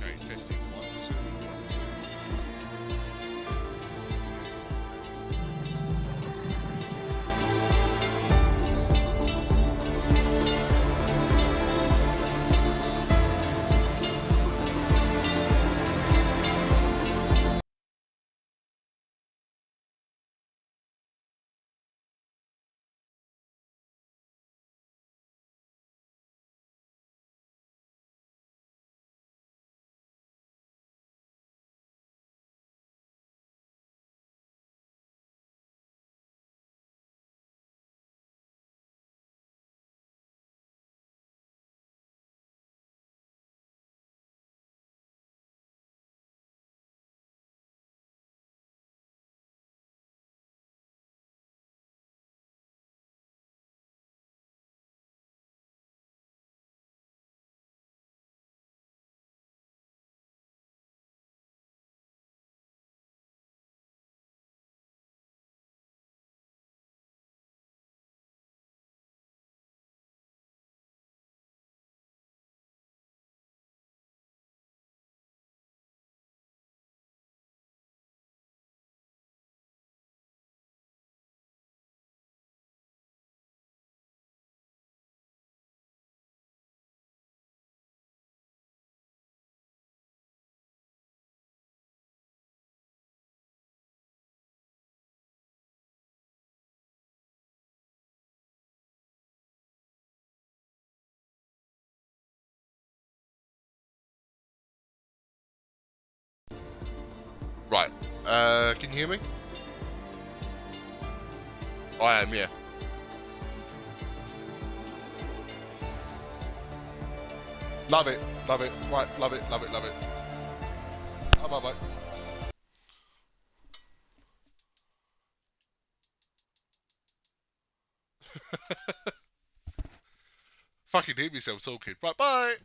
Okay, testing 1, 2, 1, 2. Right. Can you hear me? I am, yeah. Love it, love it. Right, love it, love it, love it. Bye bye. Fucking hear myself talking. Right, bye.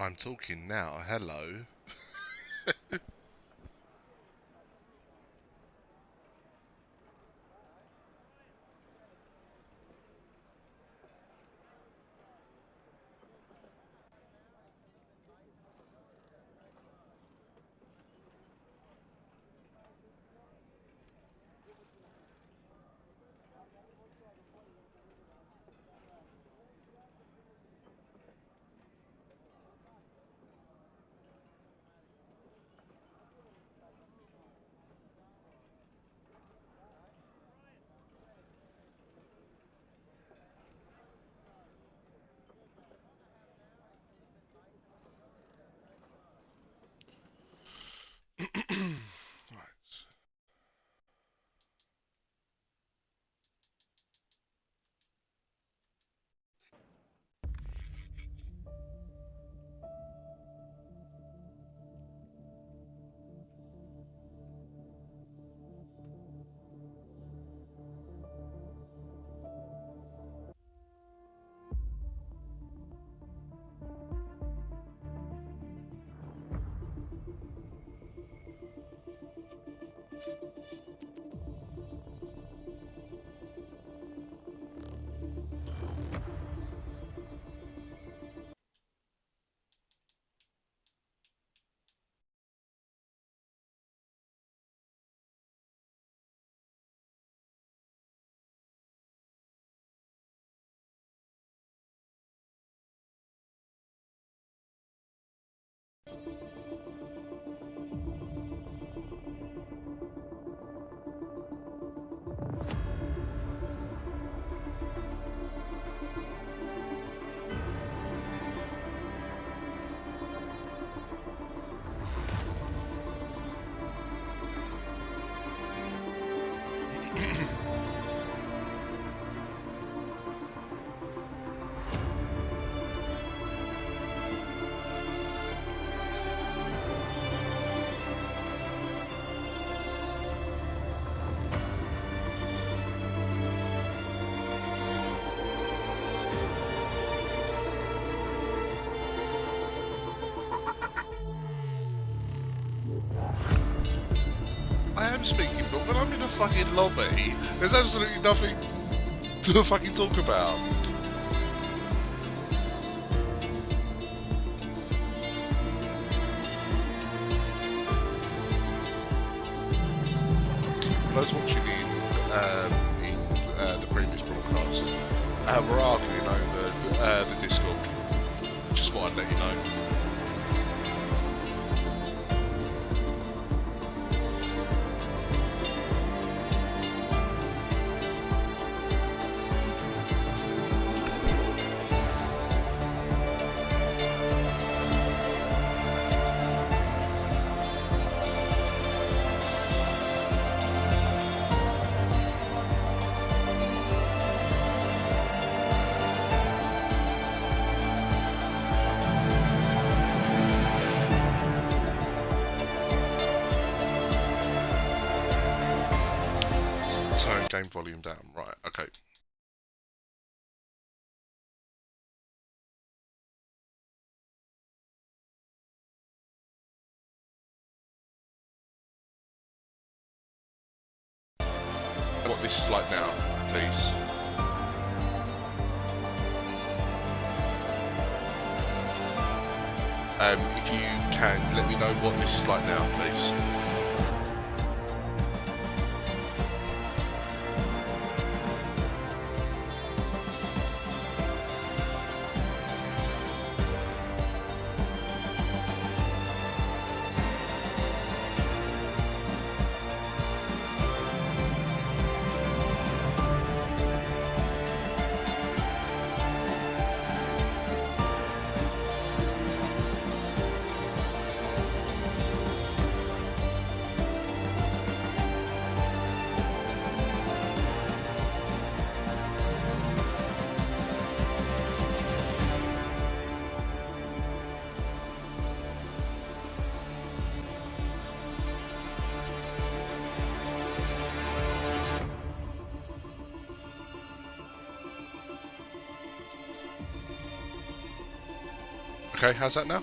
I'm talking now. Hello. Right. I am speaking, but when I'm in a fucking lobby, there's absolutely nothing to fucking talk about. When I was watching in the previous broadcast, we're arguing over the Discord. Just thought I'd let you know. Turn game volume down. Right, okay. What this is like now, please. If you can, let me know what this is like now, please. Okay, how's that now?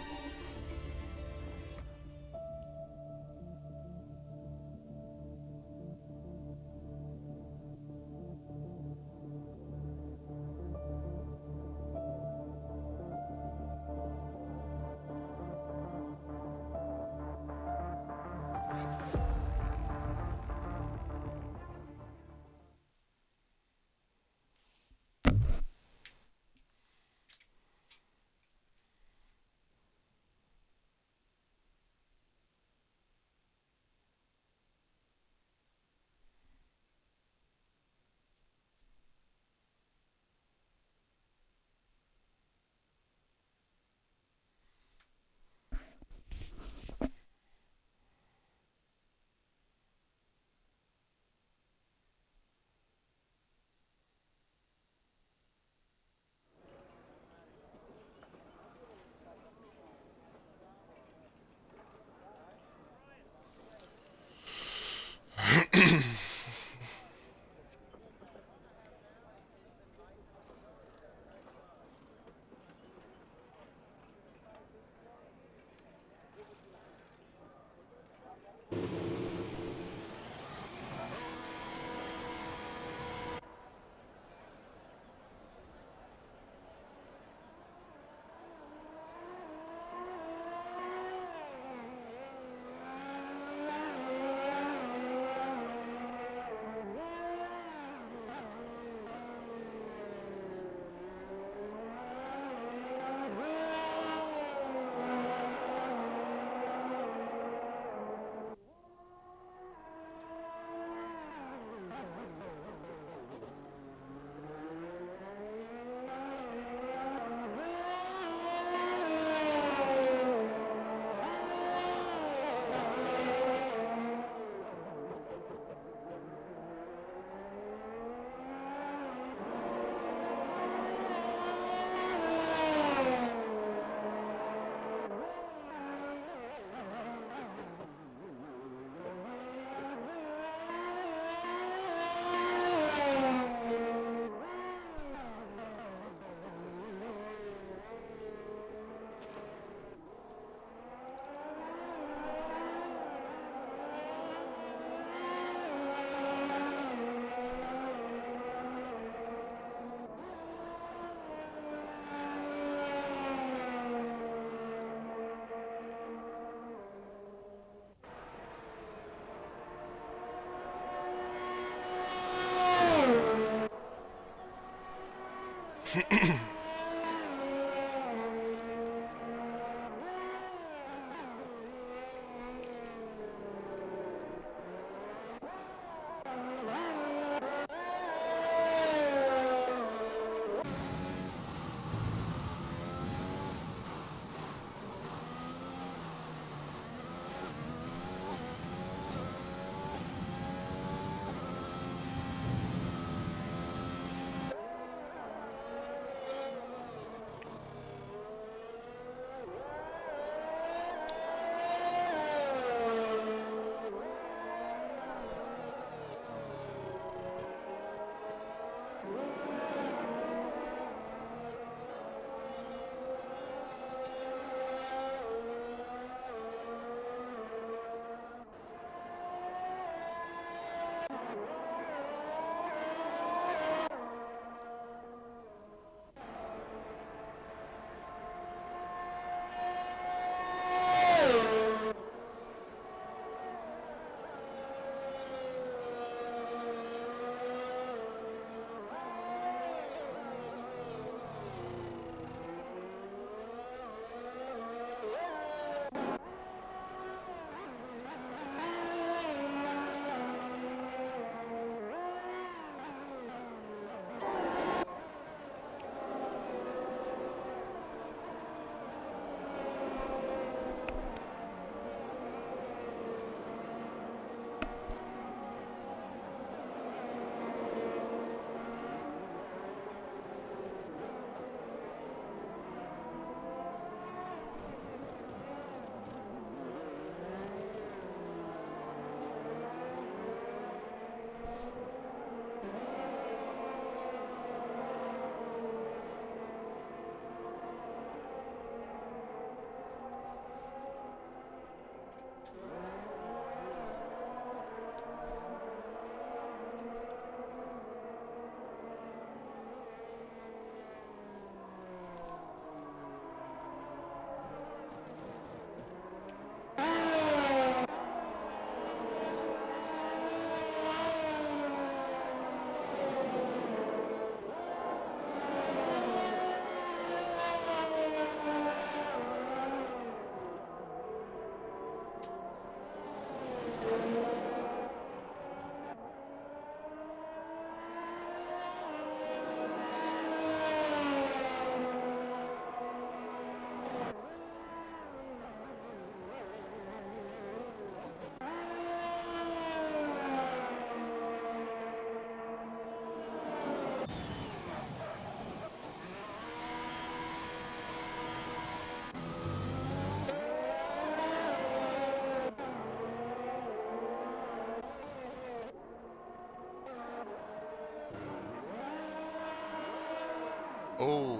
Oh,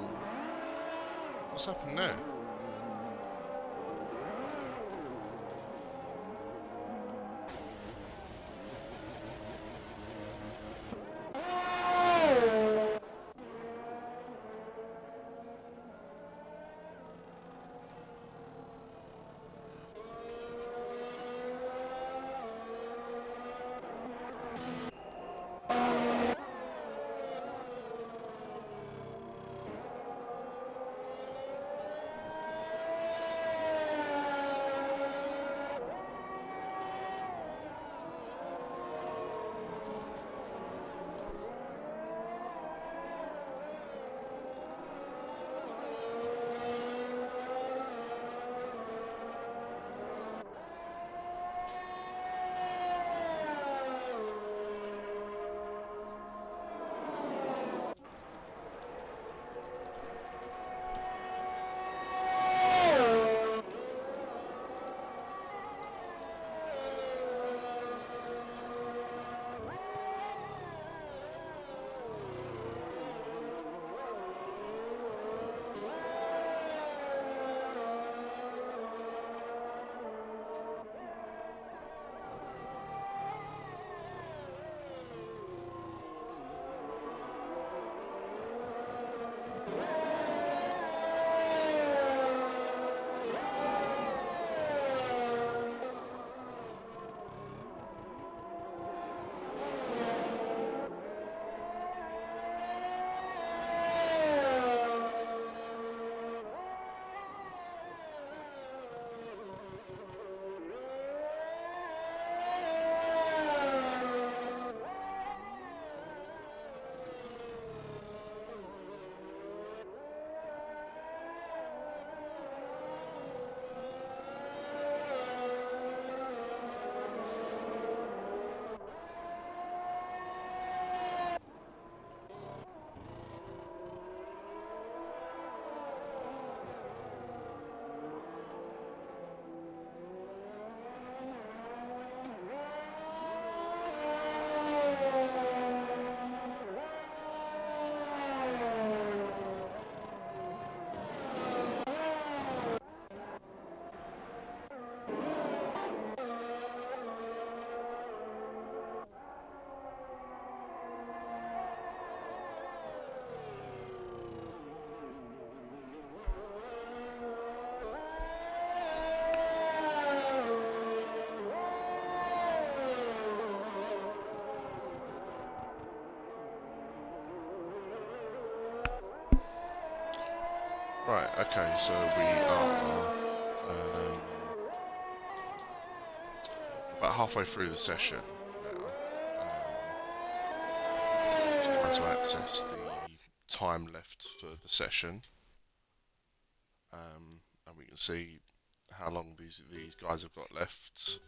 what's happened there? Right, okay, so we are about halfway through the session now. Just trying to access the time left for the session. And we can see how long these guys have got left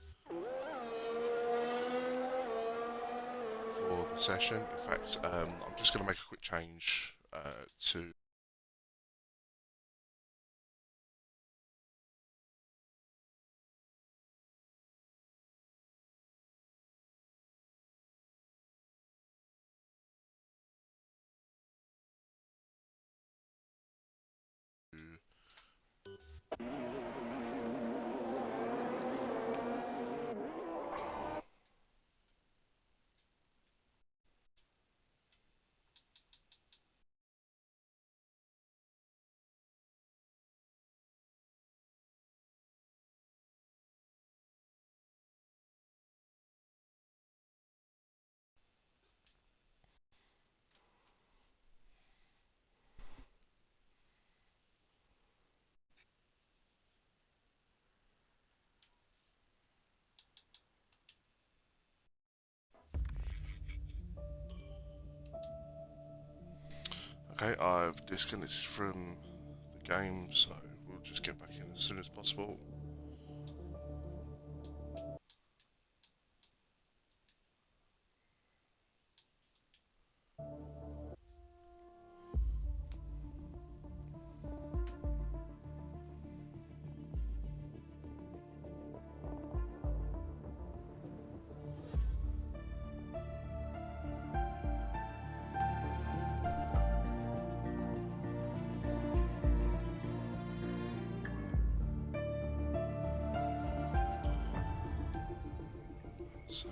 for the session. In fact, I'm just going to make a quick change to Okay, I've disconnected from the game, so we'll just get back in as soon as possible. So,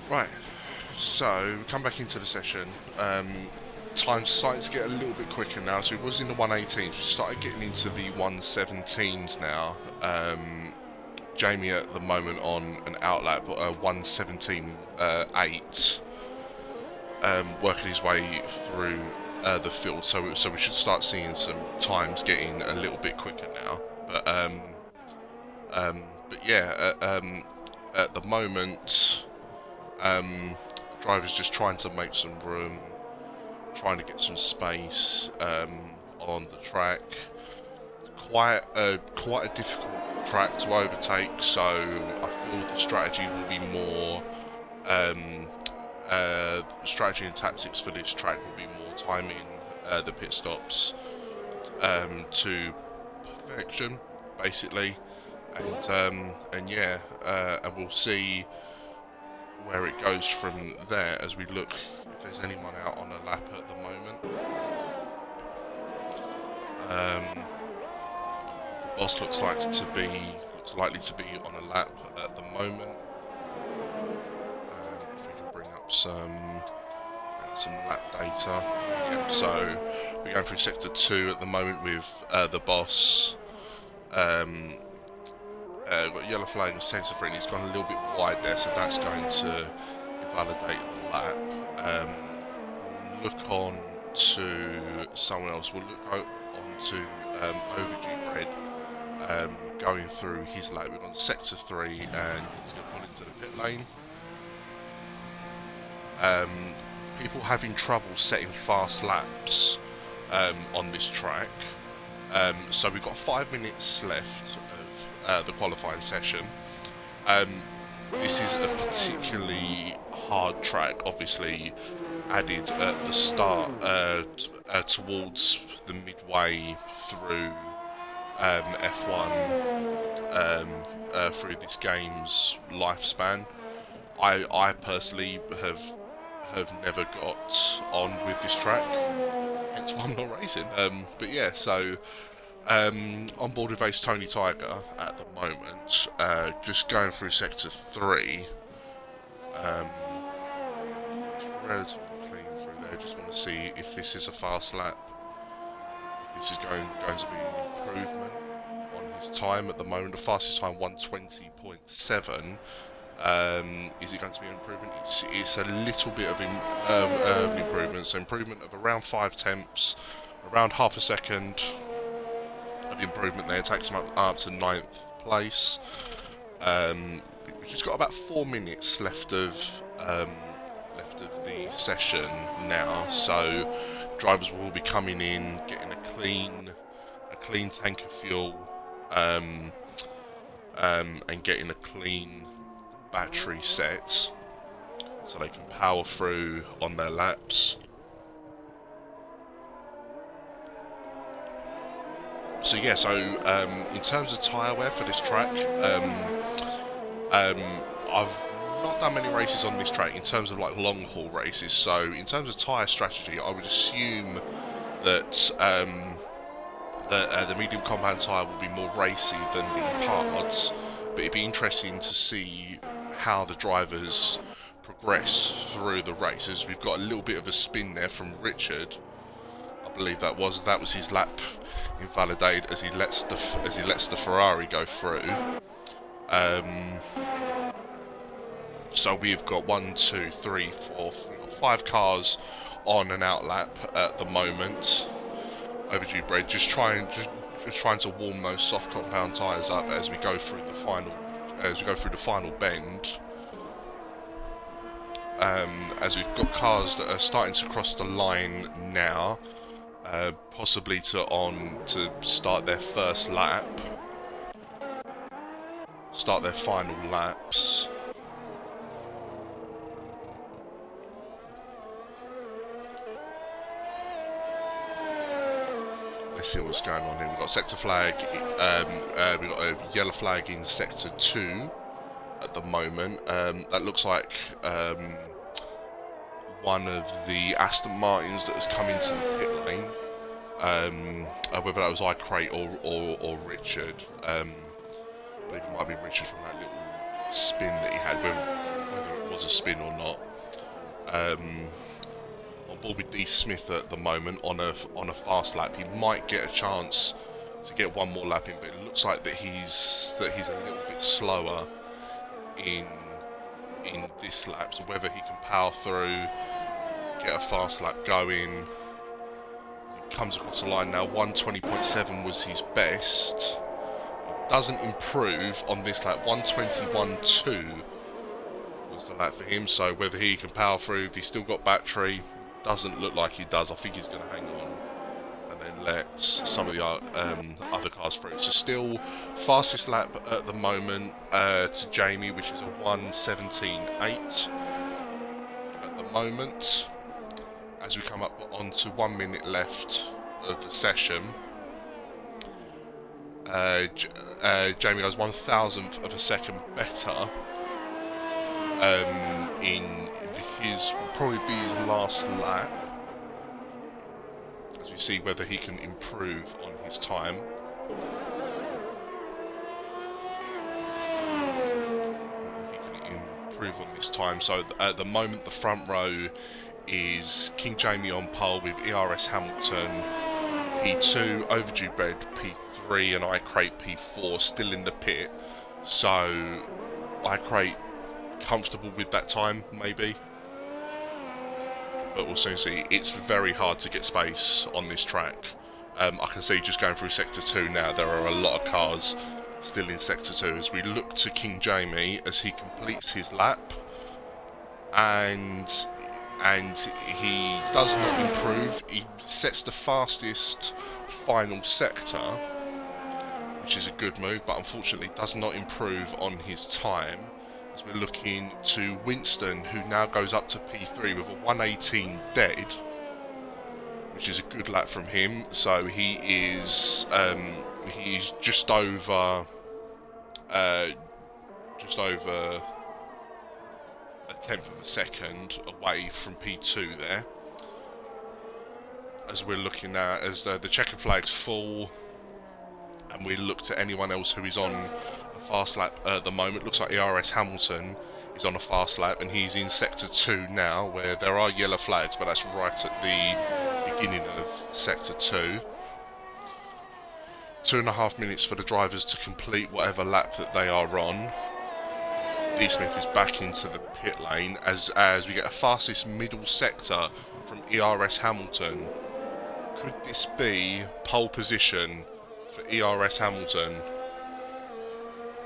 right, so we come back into the session. Time's starting to get a little bit quicker now. So it was in the 118s. We started getting into the 117s now. Jamie at the moment on an outlap, 117.8, working his way through the field. So we should start seeing some times getting a little bit quicker now. But yeah, at the moment. Driver's just trying to make some room, trying to get some space on the track. Quite a difficult track to overtake, so I feel the strategy will be more. Strategy and tactics for this track will be more timing the pit stops to perfection, basically, and yeah, and we'll see where it goes from there as we look if there's anyone out on a lap at the moment. The boss looks likely to be on a lap at the moment. If we can bring up some lap data. Yeah, so we're going through sector 2 at the moment with the boss. We've got yellow flag and centre for it, and he's gone a little bit wide there, so that's going to invalidate the lap. Look on to someone else. We'll look on to Overdue Red going through his lap. We've gone to sector 3, and he's going to pull into the pit lane. People having trouble setting fast laps on this track. So we've got 5 minutes left of the qualifying session. This is a particularly hard track, obviously added at the start towards the midway through F1 through this game's lifespan. I personally have never got on with this track, hence why I'm not racing. But yeah, so on board with Ace Tony Tiger at the moment, just going through sector 3. It's relatively clean through there. Just want to see if this is a fast lap. If this is going to be an improvement on his time at the moment. The fastest time 120.7. Is it going to be an improvement? It's a little bit of an improvement. So improvement of around 5 tenths, around half a second of improvement there. It takes him up to 9th place. We've just got about 4 minutes left of the session now, so drivers will be coming in, getting a clean tank of fuel, and getting a clean battery set, so they can power through on their laps. So yeah, in terms of tyre wear for this track, I've not done many races on this track in terms of like long haul races. So in terms of tyre strategy, I would assume that the medium compound tyre will be more racy than the hards. But it'd be interesting to see how the drivers progress through the races. We've got a little bit of a spin there from Richard. I believe that was his lap invalidated as he lets the Ferrari go through. So we've got 1, 2, 3, 4. We've got 5 cars on an outlap at the moment. Overdue Bread just trying to warm those soft compound tyres up as we go through the final bend. As we've got cars that are starting to cross the line now, possibly to start their first lap, start their final laps. see what's going on here. We've got a sector flag, we've got a yellow flag in sector 2 at the moment. That looks like one of the Aston Martins that has come into the pit lane. Whether that was iCrate or Richard. I believe it might be Richard from that little spin that he had, whether it was a spin or not. On board with D Smith at the moment on a fast lap. He might get a chance to get one more lap in, but it looks like that he's a little bit slower in this lap. So whether he can power through, get a fast lap going. As he comes across the line now, 120.7 was his best. It doesn't improve on this lap. 121.2 was the lap for him. So whether he can power through, if he's still got battery, doesn't look like he does. I think he's going to hang on and then let some of the other cars through. So still fastest lap at the moment to Jamie, which is a 1:17.8 at the moment. As we come up onto 1 minute left of the session, Jamie goes 1,000th of a second better in his, will probably be his last lap, as we see whether he can improve on his time. He can improve on his time. So at the moment the front row is King Jamie on pole with ERS Hamilton P2, Overdue Bread P3 and iCrate P4 still in the pit. So iCrate comfortable with that time maybe, but we'll soon see. It's very hard to get space on this track. I can see just going through sector 2 now, there are a lot of cars still in sector 2 as we look to King Jamie as he completes his lap, and he does not improve. He sets the fastest final sector, which is a good move, but unfortunately does not improve on his time. As we're looking to Winston, who now goes up to P3 with a 1:18 dead, which is a good lap from him. So he's just over a tenth of a second away from P2 there. As we're looking at, as the checkered flag's full, and we look to anyone else who is on a fast lap at the moment. Looks like ERS Hamilton is on a fast lap, and he's in sector 2 now, where there are yellow flags, but that's right at the beginning of sector 2. 2.5 minutes for the drivers to complete whatever lap that they are on. D Smith is back into the pit lane as we get a fastest middle sector from ERS Hamilton. Could this be pole position for ERS Hamilton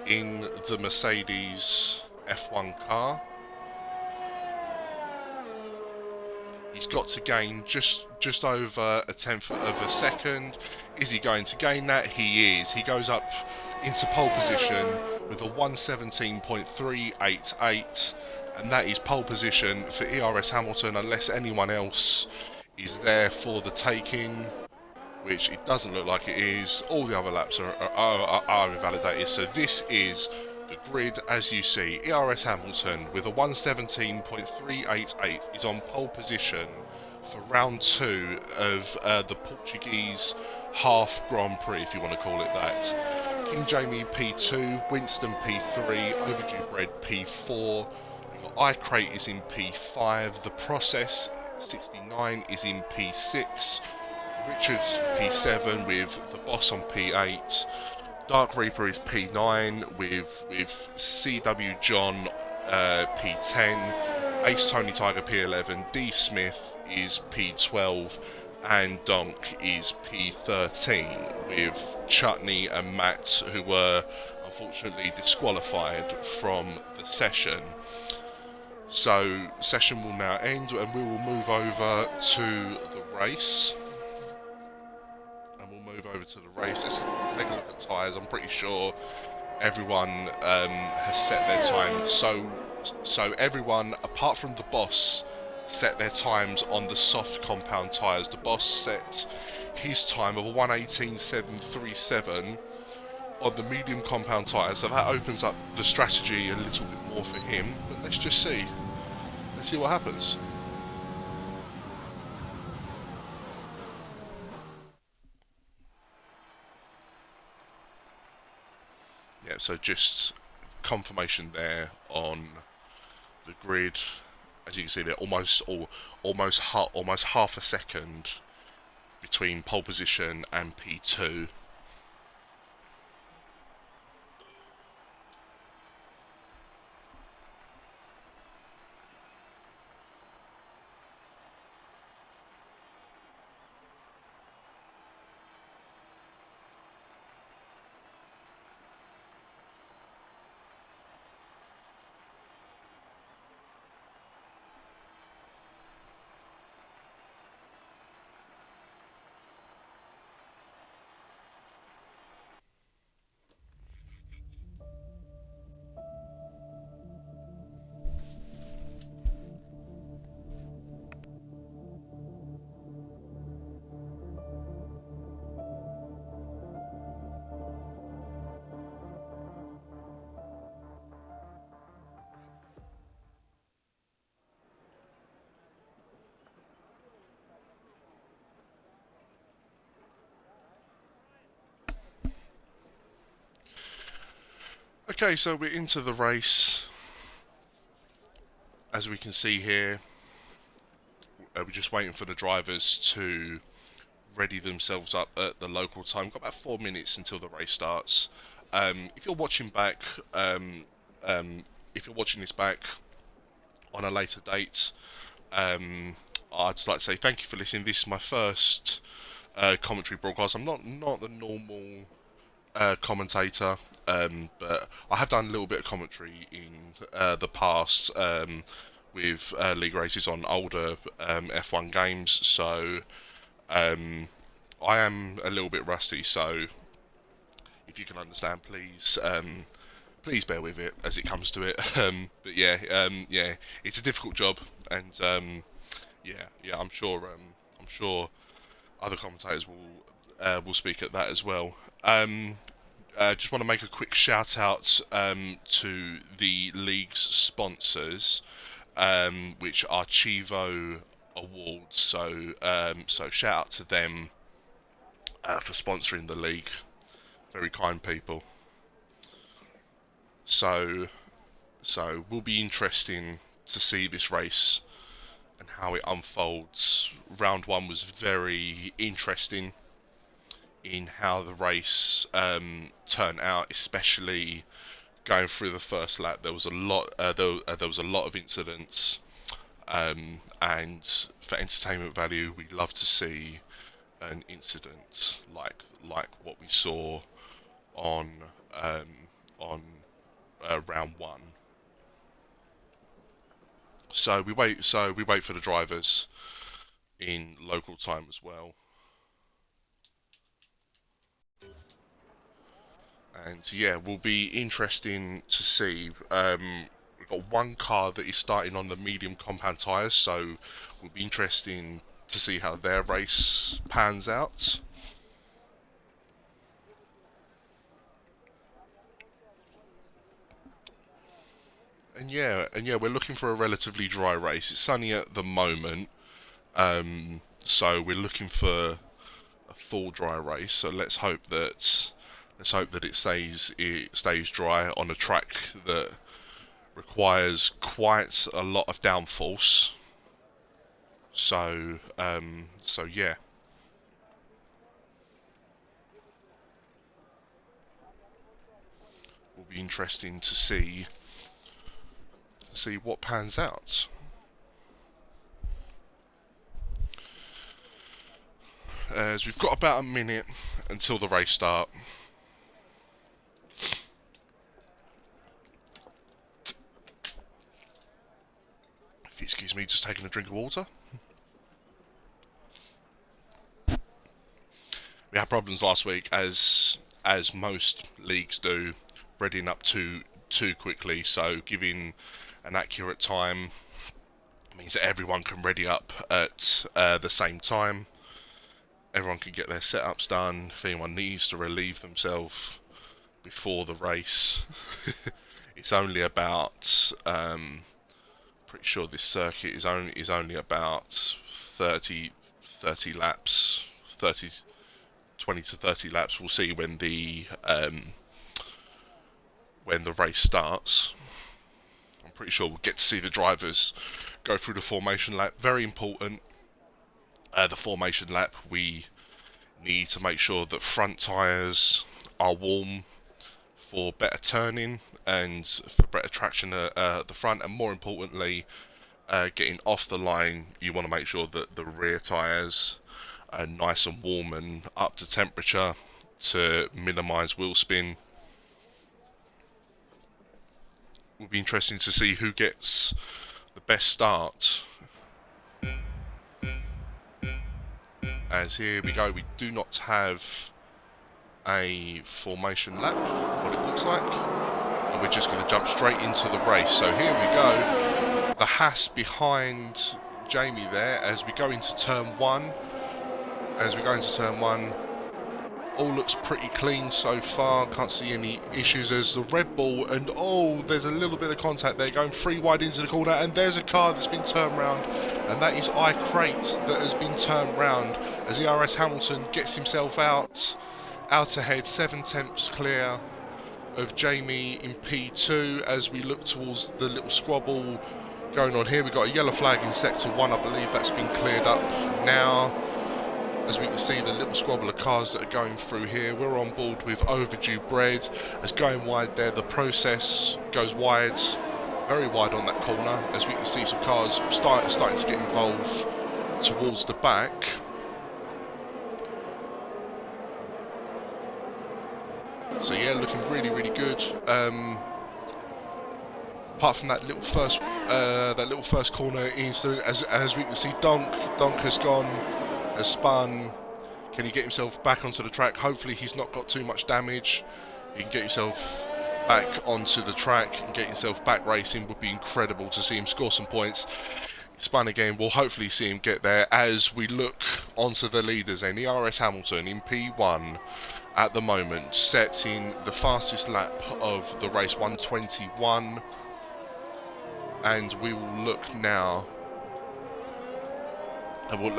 in the Mercedes F1 car? He's got to gain just over a tenth of a second. Is he going to gain that? He is. He goes up into pole position with a 1:17.388, and that is pole position for ERS Hamilton unless anyone else is there for the taking, which it doesn't look like it is. All the other laps are invalidated. So this is the grid as you see. ERS Hamilton with a 1:17.388 is on pole position for round 2 of the Portuguese half Grand Prix, if you want to call it that. King Jamie P2, Winston P3, Overdue Bread P4, iCrate is in P5, The Process 69 is in P6, Richard P7 with The Boss on P8, Dark Reaper is P9 with CW John P10, Ace Tony Tiger P11, D Smith is P12, and Donk is P13 with Chutney and Matt, who were unfortunately disqualified from the session. So session will now end and we will move over to the race. Let's take a look at tyres. I'm pretty sure everyone has set their time. So everyone apart from the boss set their times on the soft compound tyres. The boss set his time of a 1:18.737 on the medium compound tyre, so that opens up the strategy a little bit more for him. But let's just see. Let's see what happens. Yeah, so just confirmation there on the grid. As you can see, they're almost half a second between pole position and P2. Okay, so we're into the race. As we can see here, we're just waiting for the drivers to ready themselves up at the local time. Got about 4 minutes until the race starts. If you're watching back, if you're watching this back on a later date, I'd just like to say thank you for listening. This is my first commentary broadcast. I'm not the normal commentator, but I have done a little bit of commentary in the past with league races on older F1 games, so I am a little bit rusty. So if you can understand, please bear with it as it comes to it. But yeah, it's a difficult job, and I'm sure other commentators will speak at that as well. Just want to make a quick shout out to the league's sponsors, which are Chivo Awards. So shout out to them for sponsoring the league. Very kind people. So will be interesting to see this race and how it unfolds. Round one was very interesting in how the race turned out, especially going through the first lap. There was a lot. There was a lot of incidents, and for entertainment value, we love to see an incident like what we saw on on round one. So we wait. So we wait for the drivers in local time as well. And yeah, will be interesting to see. We've got one car that is starting on the medium compound tyres, so will be interesting to see how their race pans out. And yeah, we're looking for a relatively dry race. It's sunny at the moment, so we're looking for a full dry race. So let's hope that it stays dry on a track that requires quite a lot of downforce. So yeah, will be interesting to see what pans out. As we've got about a minute until the race start. If you excuse me, just taking a drink of water. We had problems last week, as most leagues do, readying up too quickly. So giving an accurate time means that everyone can ready up at the same time. everyone can get their setups done. If anyone needs to relieve themselves before the race, it's only about pretty sure this circuit is only about 30 laps, 20 to 30 laps. We'll see when the race starts. I'm pretty sure we'll get to see the drivers go through the formation lap. Very important. The formation lap, we need to make sure that front tyres are warm for better turning and for better traction at the front, and more importantly, getting off the line, you want to make sure that the rear tyres are nice and warm and up to temperature to minimise wheel spin. Will be interesting to see who gets the best start. As here we go, we do not have a formation lap, what it looks like, and we're just going to jump straight into the race. So here we go, the Haas behind Jamie there as we go into turn one. All looks pretty clean so far, can't see any issues. There's the Red Bull, and oh, there's a little bit of contact there, going 3 wide into the corner, and there's a car that's been turned round, and that is iCrate that has been turned round as the RS Hamilton gets himself out ahead, 7/10 clear of Jamie in P2 as we look towards the little squabble going on here. We've got a yellow flag in sector 1, I believe that's been cleared up now. As we can see, the little squabble of cars that are going through here. We're on board with Overdue Bread. As going wide there, the process goes wide, very wide on that corner. As we can see, some cars starting to get involved towards the back. So yeah, looking really, really good. Apart from that little first corner incident, as we can see, Donk has spun. Can he get himself back onto the track? Hopefully he's not got too much damage. He can get himself back onto the track and get himself back racing. Would be incredible to see him score some points. Spun again. We'll hopefully see him get there as we look onto the leaders. And the RS Hamilton in P1 at the moment, setting the fastest lap of the race, 1:21. And we will look now. And we'll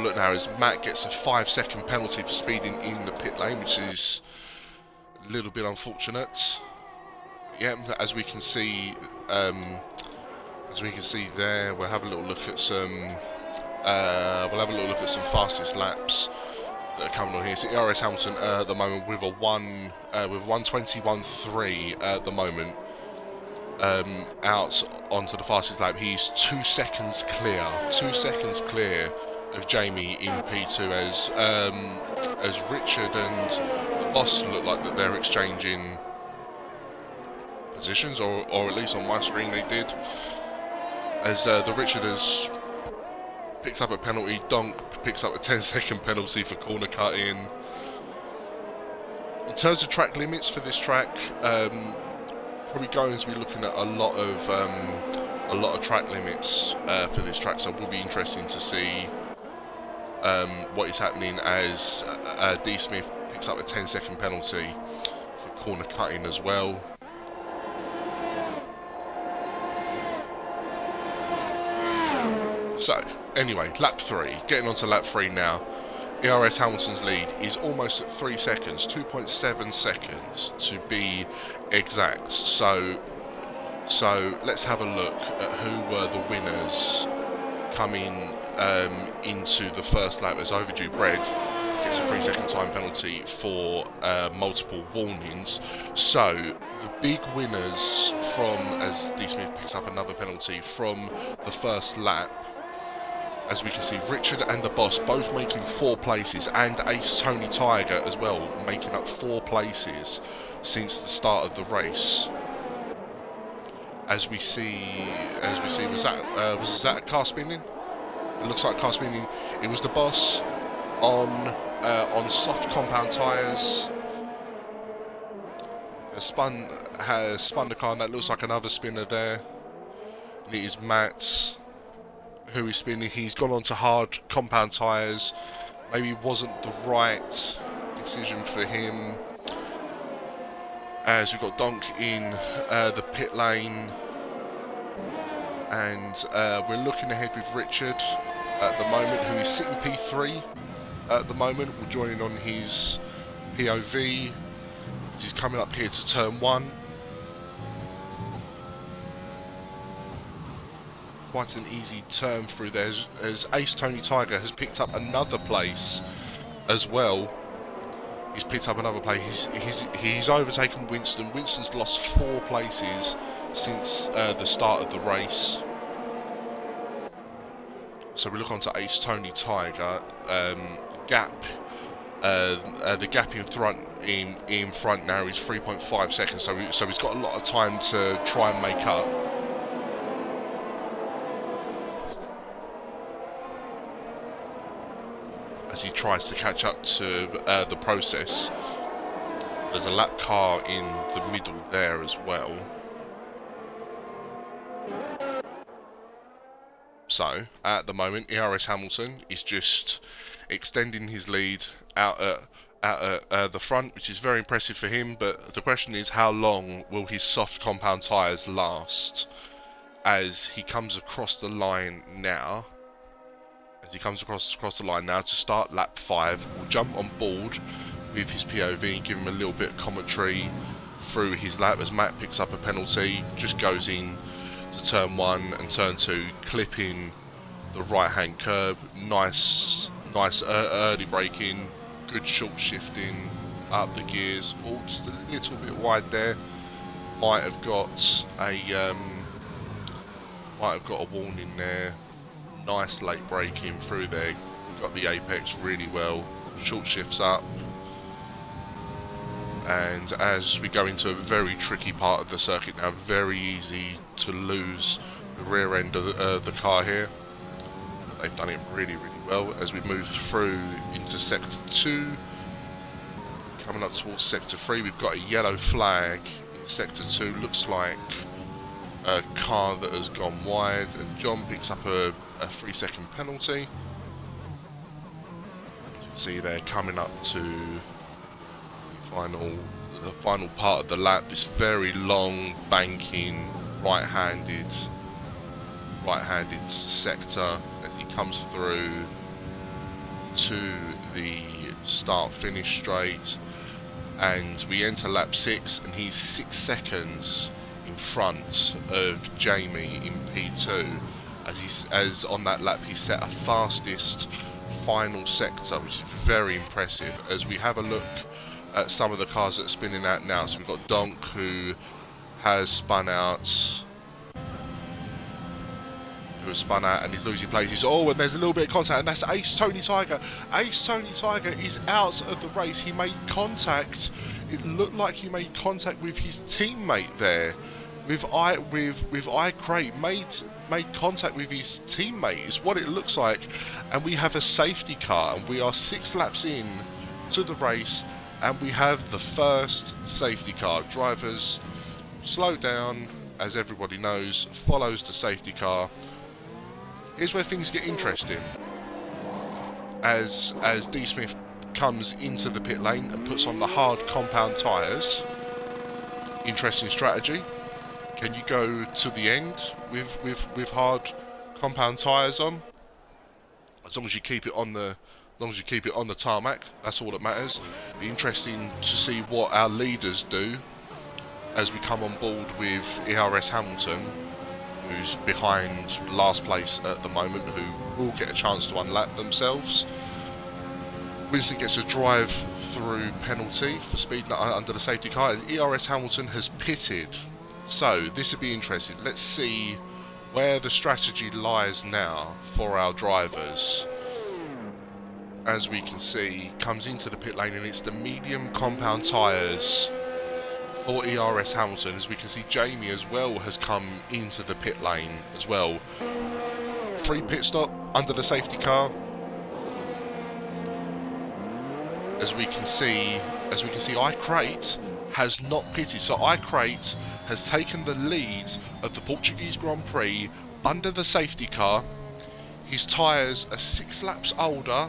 look now as Matt gets a 5-second penalty for speeding in the pit lane, which is a little bit unfortunate. Yeah, as we can see there, we'll have a little look at some fastest laps that are coming on here. So RS Hamilton at the moment with a 1:21.3 at the moment. Out onto the fastest lap. He's 2 seconds clear of Jamie in P2 as Richard and the boss look like that they're exchanging positions, or at least on my screen they did, as the Richard has picked up a penalty. Donk picks up a 10-second penalty for corner cutting. In terms of track limits for this track, probably going to be looking at a lot of track limits for this track, so it will be interesting to see what is happening as D. Smith picks up a 10-second penalty for corner cutting as well. So anyway, lap 3, getting on to lap 3 now. ERS Hamilton's lead is almost at 3 seconds, 2.7 seconds to be exact. So let's have a look at who were the winners coming into the first lap, as Overdue Bread gets a 3-second time penalty for multiple warnings. So the big winners from, as D. Smith picks up another penalty from the first lap, as we can see, Richard and the boss both making 4 places, and Ace Tony Tiger as well, making up 4 places since the start of the race. As we see, was that a car spinning? It looks like a car spinning. It was the boss on soft compound tyres. Has spun the car, and that looks like another spinner there. And it is Matt who is spinning. He's gone on to hard compound tyres maybe wasn't the right decision for him. As we've got Donk in the pit lane, and we're looking ahead with Richard at the moment, who is sitting P3 at the moment. We're joining on his POV. He's coming up here to turn 1. Quite an easy turn through there, as Ace Tony Tiger has picked up another place as well. He's picked up another place. He's overtaken Winston. Winston's lost 4 places since the start of the race. So we look on to Ace Tony Tiger. The gap in front now is 3.5 seconds. So he's got a lot of time to try and make up. As he tries to catch up to the process. There's a lap car in the middle there as well. So, at the moment, ERS Hamilton is just extending his lead out at the front, which is very impressive for him, but the question is, how long will his soft compound tyres last as he comes across the line now? As he comes across the line now to start lap 5, we'll jump on board with his POV and give him a little bit of commentary through his lap as Matt picks up a penalty, just goes in to turn 1 and turn 2, clipping the right hand curb. Nice early braking, good short shifting, up the gears, all just a little bit wide there. Might have got a warning there. Nice late braking through there, got the apex really well, short shifts up, and as we go into a very tricky part of the circuit now, very easy to lose the rear end of the car here. They've done it really well as we move through into sector 2. Coming up towards sector 3, we've got a yellow flag in sector 2, looks like a car that has gone wide, and John picks up a 3-second penalty. You can see they're coming up to the final part of the lap, this very long banking right-handed sector as he comes through to the start-finish straight, and we enter lap 6, and he's 6 seconds in front of Jamie in P2, as on that lap he set a fastest final sector, which is very impressive. As we have a look at some of the cars that are spinning out now, so we've got Donk, who has spun out, and he's losing places. Oh, and there's a little bit of contact, and that's Ace Tony Tiger. Ace Tony Tiger is out of the race. He made contact. It looked like he made contact with his teammate there. With iCrate, made contact with his teammate is what it looks like, and we have a safety car, and we are 6 laps in to the race, and we have the first safety car. Drivers slow down, as everybody knows, follows the safety car. Here's where things get interesting. As D Smith comes into the pit lane and puts on the hard compound tyres. Interesting strategy. Can you go to the end with hard compound tyres on? As long as you keep it on the tarmac, that's all that matters. Be interesting to see what our leaders do as we come on board with ERS Hamilton, who's behind last place at the moment, who will get a chance to unlap themselves. Winston gets a drive through penalty for speeding under the safety car, and ERS Hamilton has pitted. So this would be interesting. Let's see where the strategy lies now for our drivers. As we can see, comes into the pit lane, and it's the medium compound tyres for ERS Hamilton. As we can see, Jamie as well has come into the pit lane as well. Free pit stop under the safety car. As we can see, iCrate has not pitted. So iCrate has taken the lead of the Portuguese Grand Prix under the safety car. His tyres are 6 laps older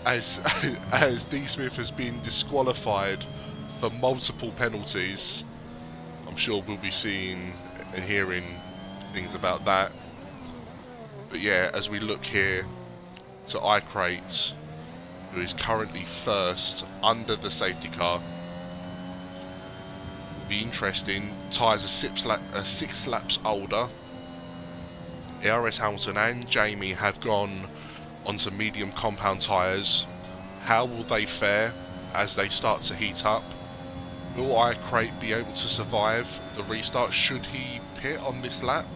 as as D Smith has been disqualified for multiple penalties. I'm sure we'll be seeing and hearing things about that. But yeah, as we look here to iCrate, who is currently first under the safety car. Will be interesting. Tyres are 6 laps older. ARS Hamilton and Jamie have gone onto medium compound tyres. How will they fare as they start to heat up? Will iCrate be able to survive the restart? Should he pit on this lap?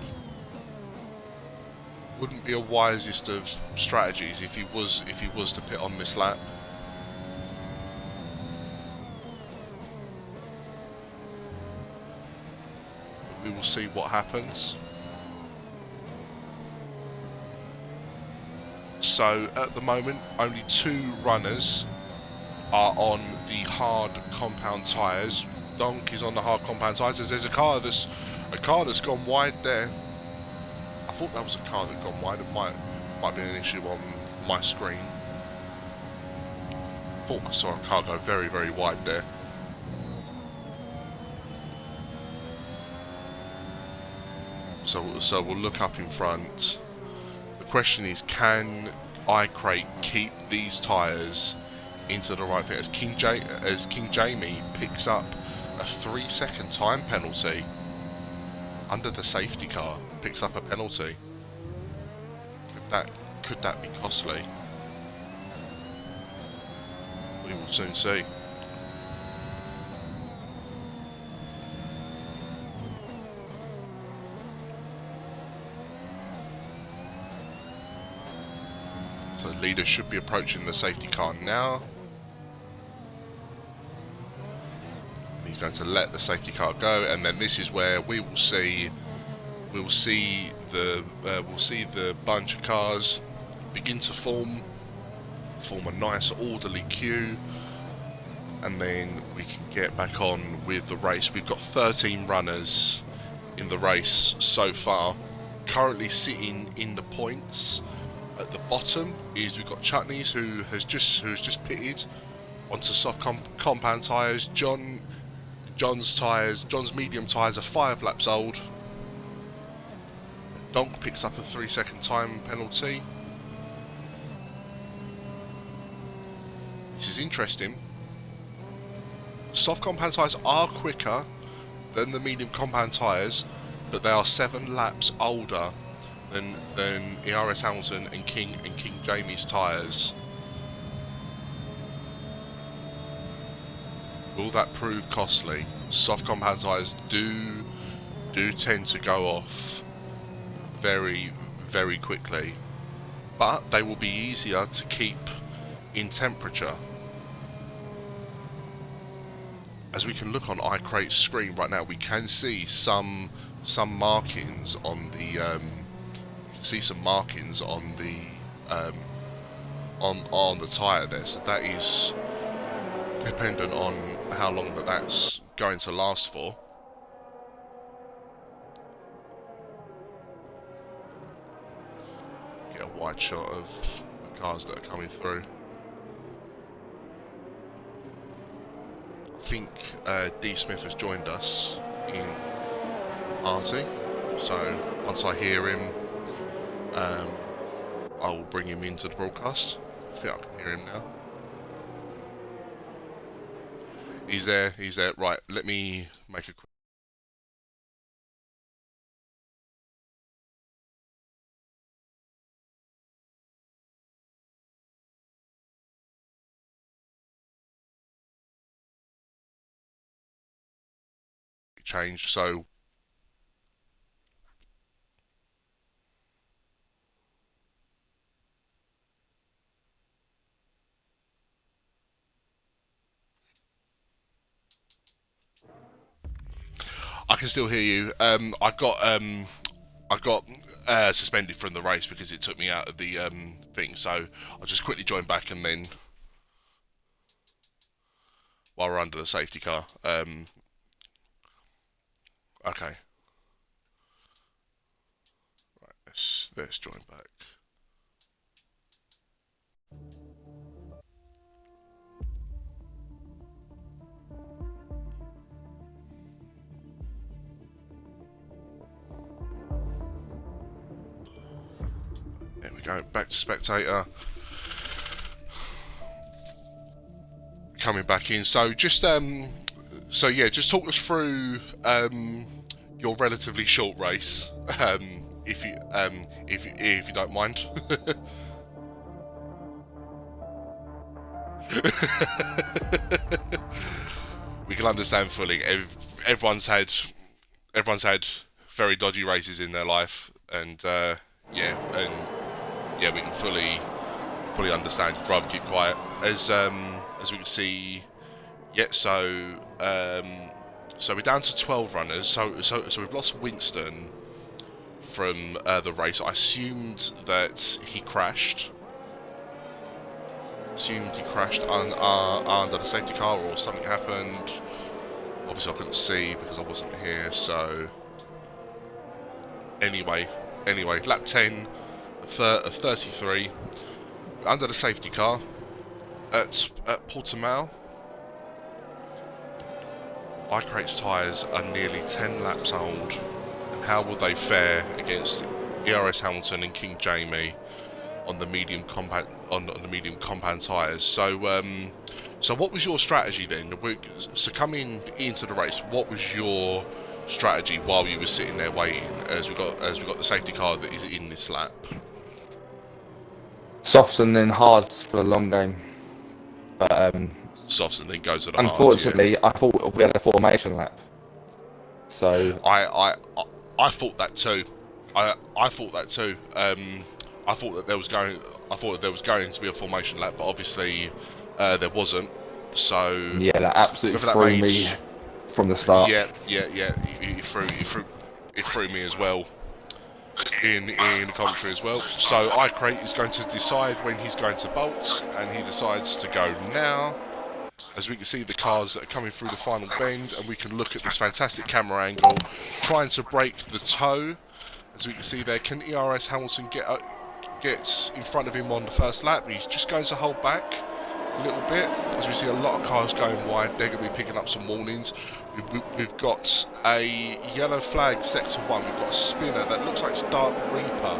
Wouldn't be a wisest of strategies if he was to pit on this lap. We will see what happens. So at the moment, only 2 runners are on the hard compound tyres. Donk is on the hard compound tyres. There's a car that's gone wide there. I thought that was a car that gone wide. It might be an issue on my screen. I thought I saw a car go very, very wide there. So we'll look up in front. The question is, can iCrate keep these tyres into the right fit as King Jamie picks up a 3-second time penalty under the safety car, picks up a penalty. Could that be costly? We will soon see. So the leader should be approaching the safety car now. He's going to let the safety car go, and then this is where we will see the bunch of cars begin to form a nice orderly queue, and then we can get back on with the race. We've got 13 runners in the race so far. Currently sitting in the points at the bottom is we've got Chutneys, who has just pitted onto soft compound tyres. John's medium tyres are 5 laps old. Donk picks up a 3-second time penalty. This is interesting. Soft compound tyres are quicker than the medium compound tyres, but they are 7 laps older than ERS Hamilton and King Jamie's tyres. Will that prove costly? Soft compound tyres do tend to go off very, very quickly, but they will be easier to keep in temperature. As we can look on iCrate's screen right now, we can see some markings on the on the tyre there. So that is dependent on how long that's going to last for. Get a wide shot of the cars that are coming through. I think D Smith has joined us in party, so once I hear him, I will bring him into the broadcast. I think I can hear him now. He's there. Right, let me make a quick change. So I can still hear you. I got suspended from the race because it took me out of the thing. So I'll just quickly join back, and then while we're under the safety car. Okay. Right, let's join back. we go, back to spectator. Coming back in. So just just talk us through your relatively short race, if you don't mind. We can understand fully. Everyone's had very dodgy races in their life, and we can fully understand. Driver, keep quiet. As we can see, so we're down to 12 runners. So we've lost Winston from the race. I assumed that he crashed. Under the safety car, or something happened. Obviously I couldn't see because I wasn't here, so anyway, lap 10 of 33 under the safety car at Portugal. iCrate's tyres are nearly 10 laps old, and how will they fare against ERS Hamilton and King Jamie on the medium compound tyres? So what was your strategy then? So coming into the race, what was your strategy while you were sitting there waiting, as we got the safety car that is in this lap? Softs and then hards for the long game. But softs and then goes to the unfortunately, hards, yeah. I thought we had a formation lap. So I thought that too. I thought that too. I thought that there was going to be a formation lap, but obviously there wasn't. So yeah, that absolutely threw me from the start. Yeah. It threw me as well in the commentary as well. So iCrate is going to decide when he's going to bolt, and he decides to go now. As we can see, the cars are coming through the final bend, and we can look at this fantastic camera angle, trying to break the toe. As we can see there, can ERS Hamilton gets in front of him on the first lap? He's just going to hold back a little bit. As we see a lot of cars going wide, they're going to be picking up some warnings. We've got a yellow flag sector 1. We've got a spinner that looks like it's Dark Reaper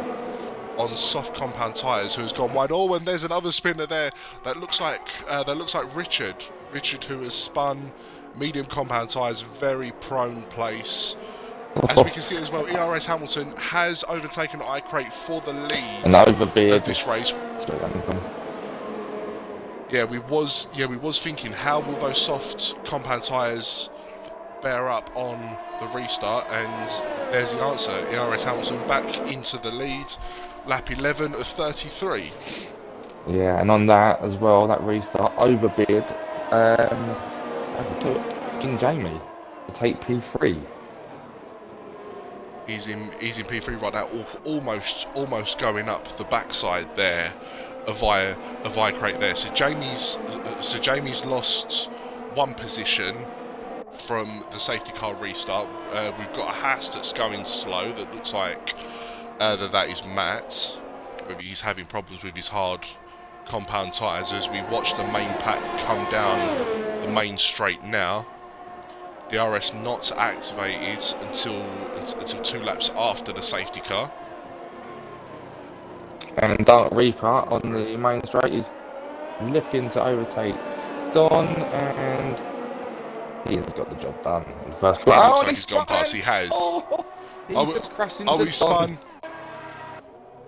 on soft compound tyres who has gone wide. Oh, and there's another spinner there that looks like Richard, who has spun medium compound tyres, very prone place. As we can see as well, ERS Hamilton has overtaken iCrate for the lead of this race. Yeah, we was thinking, how will those soft compound tyres bear up on the restart? And there's the answer. ERS Hamilton back into the lead, lap 11 of 33. Yeah, and on that as well, that restart overtook King Jamie to take P3. He's in P3 right now, almost going up the backside there of iCrate there. So Jamie's lost one position from the safety car restart. We've got a Haas that's going slow. That looks like that is Matt. Maybe he's having problems with his hard compound tyres. As we watch the main pack come down the main straight now. DRS not activated until 2 laps after the safety car. And Dark Reaper on the main straight is looking to overtake Don, and he has got the job done in the first It looks like he's gone past. He has. He's just crashed into he spun.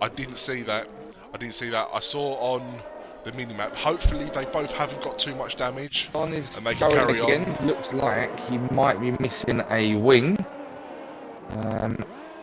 I didn't see that. I saw on the minimap. Hopefully they both haven't got too much damage and they can carry again. on. Looks like he might be missing a wing.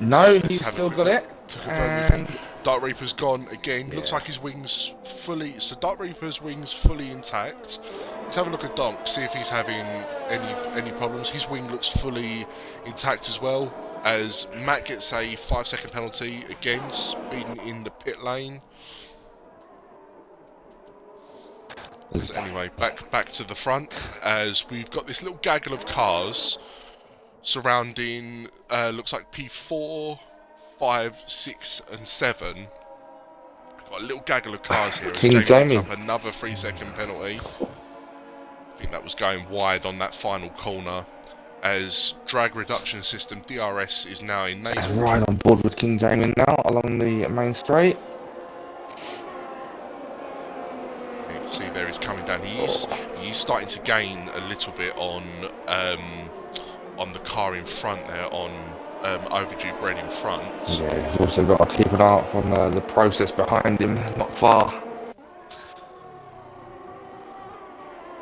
No, he's still got it. And Dark Reaper's gone again. Yeah. Looks like his wings fully. So Dark Reaper's wings fully intact. Let's have a look at Donk, see if he's having any problems. His wing looks fully intact as well. As Matt gets a 5-second penalty again, speeding in the pit lane. So anyway, back to the front, as we've got this little gaggle of cars surrounding, looks like P4, 5, 6 and 7. We've got a little gaggle of cars here. King Jamie up another 3-second penalty. I think that was going wide on that final corner, as drag reduction system DRS is now enabled. Right on board with King Jamie now along the main straight. See there, he's coming down. He's starting to gain a little bit on the car in front there, on Overdue Bread in front. Yeah, he's also got to keep an eye out from the process behind him, not far.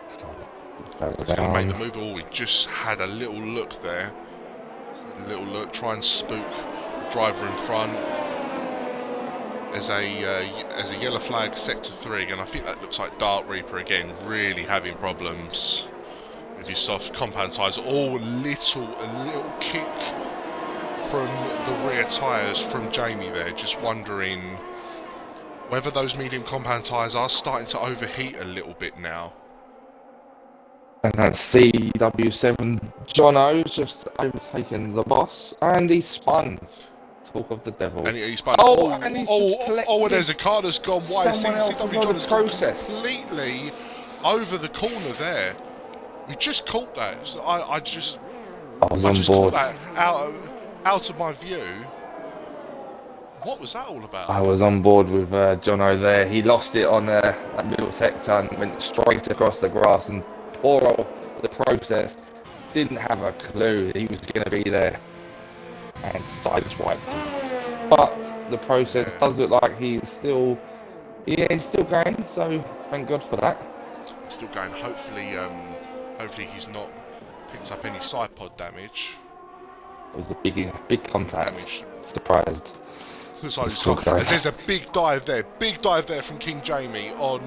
He's going to make the move. Oh, we just had a little look there. A little look, try and spook the driver in front. As a yellow flag, sector 3 again. I think that looks like Dart Reaper again, really having problems with his soft compound tyres. Oh, a little kick from the rear tyres from Jamie there. Just wondering whether those medium compound tyres are starting to overheat a little bit now. And that's CW7 Jono's just overtaken the boss, and he's spun. Talk of the devil. And he's spun. And he's just collected. And there's a car that's gone wide. CW Jono's process completely over the corner there. We just caught that. I just caught that out of my view. What was that all about? I was on board with Jono there. He lost it on that middle sector and went straight across the grass, and poor old the process didn't have a clue he was going to be there and sideswiped him. But the process does look like he's still going, so thank God for that. He's still going. Hopefully he's not picked up any side pod damage. It was a big contact. Damage. Surprised. So there's a big dive there from King Jamie on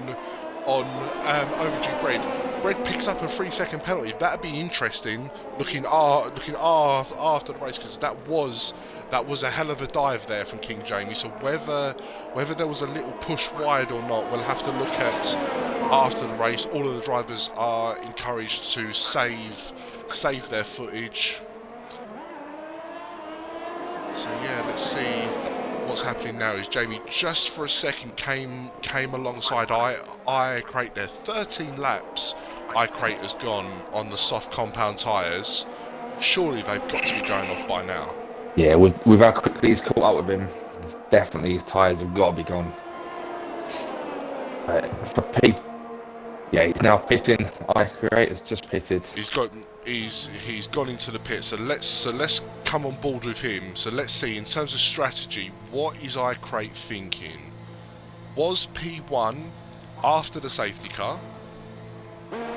Overdue Bread. Bread picks up a 3-second penalty. That'd be interesting. Looking after the race, because that was a hell of a dive there from King Jamie. So whether there was a little push wide or not, we'll have to look at after the race. All of the drivers are encouraged to save their footage. So yeah, let's see. What's happening now is Jamie just for a second came alongside iCrate there. 13 laps iCrate has gone on the soft compound tyres. Surely they've got to be going off by now. Yeah, with how quickly he's caught up with him, definitely his tyres have got to be gone. For Pete, yeah, he's now pitting. iCrate has just pitted. He's gone into the pit. So let's come on board with him. So let's see, in terms of strategy, what is iCrate thinking? Was P1 after the safety car?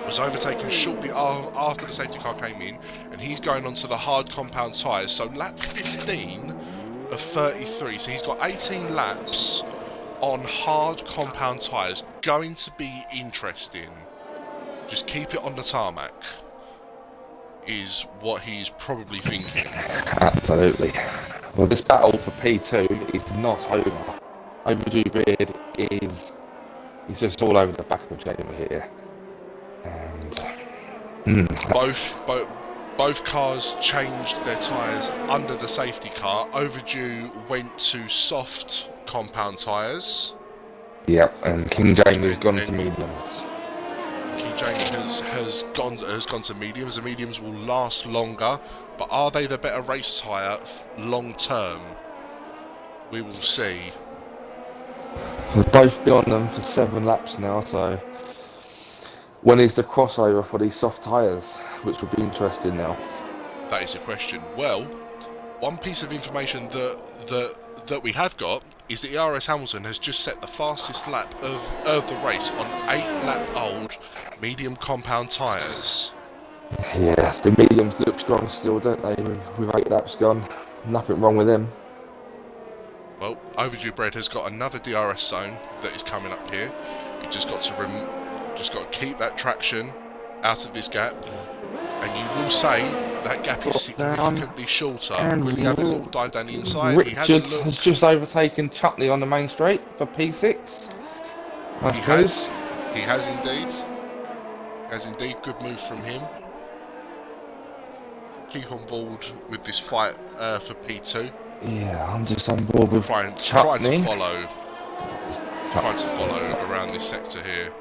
Was overtaken shortly after the safety car came in, and he's going onto the hard compound tyres. So lap 15 of 33. So he's got 18 laps on hard compound tyres. Going to be interesting. Just keep it on the tarmac is what he's probably thinking. Absolutely. Well, this battle for P2 is not over. Overdue Beard he's just all over the back of Jamie here. And both cars changed their tyres under the safety car. Overdue went to soft compound tyres. Yep, and King Jamie's gone to mediums. King Jamie has gone to mediums. The mediums will last longer, but are they the better race tyre long term? We will see. We've both been on them for 7 laps now, so when is the crossover for these soft tyres, which will be interesting now. That is a question. Well, one piece of information that we have got is that ERS Hamilton has just set the fastest lap of the race on 8-lap-old medium compound tyres. Yeah, the mediums look strong still, don't they, with 8 laps gone. Nothing wrong with them. Well, Overdue Bread has got another DRS zone that is coming up here. You just got to keep that traction out of this gap, and you will say that gap is significantly shorter. And will he have a little dive down the inside? Richard has just overtaken Chutney on the main straight for P6. He has indeed. Good move from him. Keep on board with this fight for P2. Yeah, I'm just on board with trying Chutney. to follow around this sector here.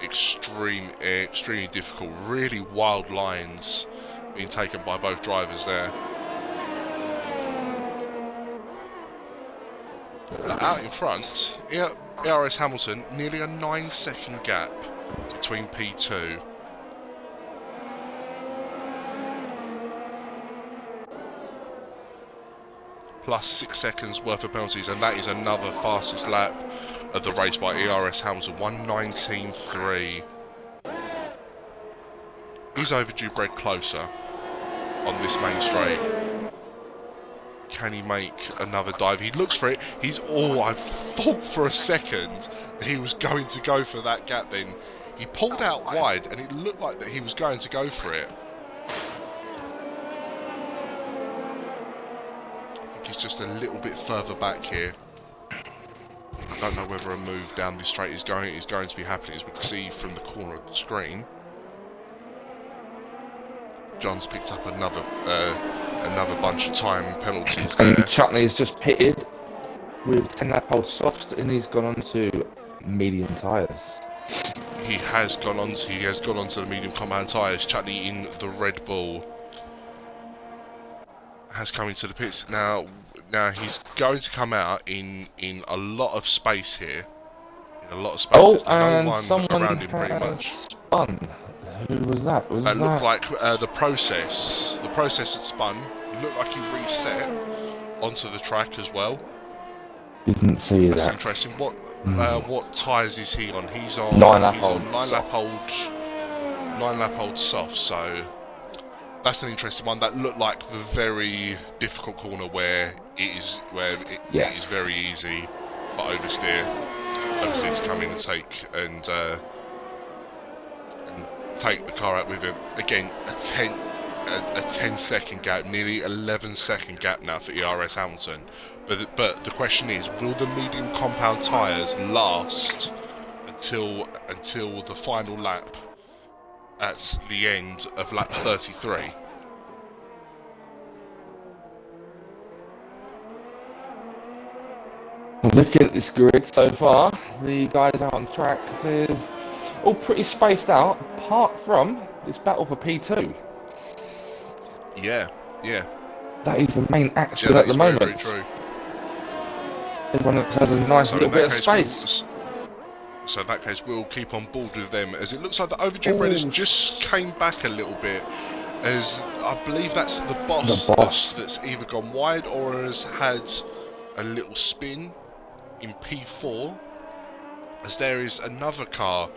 Extremely difficult. Really wild lines being taken by both drivers there. Out in front, ERS Hamilton, nearly a 9-second gap between P2. Plus 6 seconds worth of penalties, and that is another fastest lap of the race by ERS Hamilton, 1:19.3. Is Overdue Bread closer on this main straight? Can he make another dive? He looks for it. I thought for a second that he was going to go for that gap then. He pulled out wide and it looked like that he was going to go for it. I think he's just a little bit further back here. I don't know whether a move down this straight is going to be happening, as we can see from the corner of the screen. John's picked up another bunch of time penalties there. And Chutney's just pitted with 10 lap old softs, and he's gone on to medium tyres. He has gone on to the medium compound tyres. Chutney in the Red Bull has come into the pits now. Now he's going to come out in a lot of space here. In a lot of space. Oh, There's and no one someone around him pretty has much. spun. Who was that? Was It that? looked like the process had spun. It looked like he reset onto the track as well. Didn't see That's that. interesting. What tyres is he on? He's on 9 lap old soft. So that's an interesting one. That looked like the very difficult corner where it is very easy for oversteer to come in and take the car out with him. Again, a 10-second gap, nearly 11-second gap now for ERS Hamilton. But the question is, will the medium compound tyres last until the final lap at the end of lap 33? Looking at this grid so far, the guys out on track, there's all pretty spaced out, apart from this battle for P2. Yeah. That is the main action at the moment. Very true. Everyone else has a nice little bit of space. So in that case, we'll keep on board with them, as it looks like the Overdue Bread has just came back a little bit, as I believe that's the boss. That's either gone wide or has had a little spin in P4, as there is another car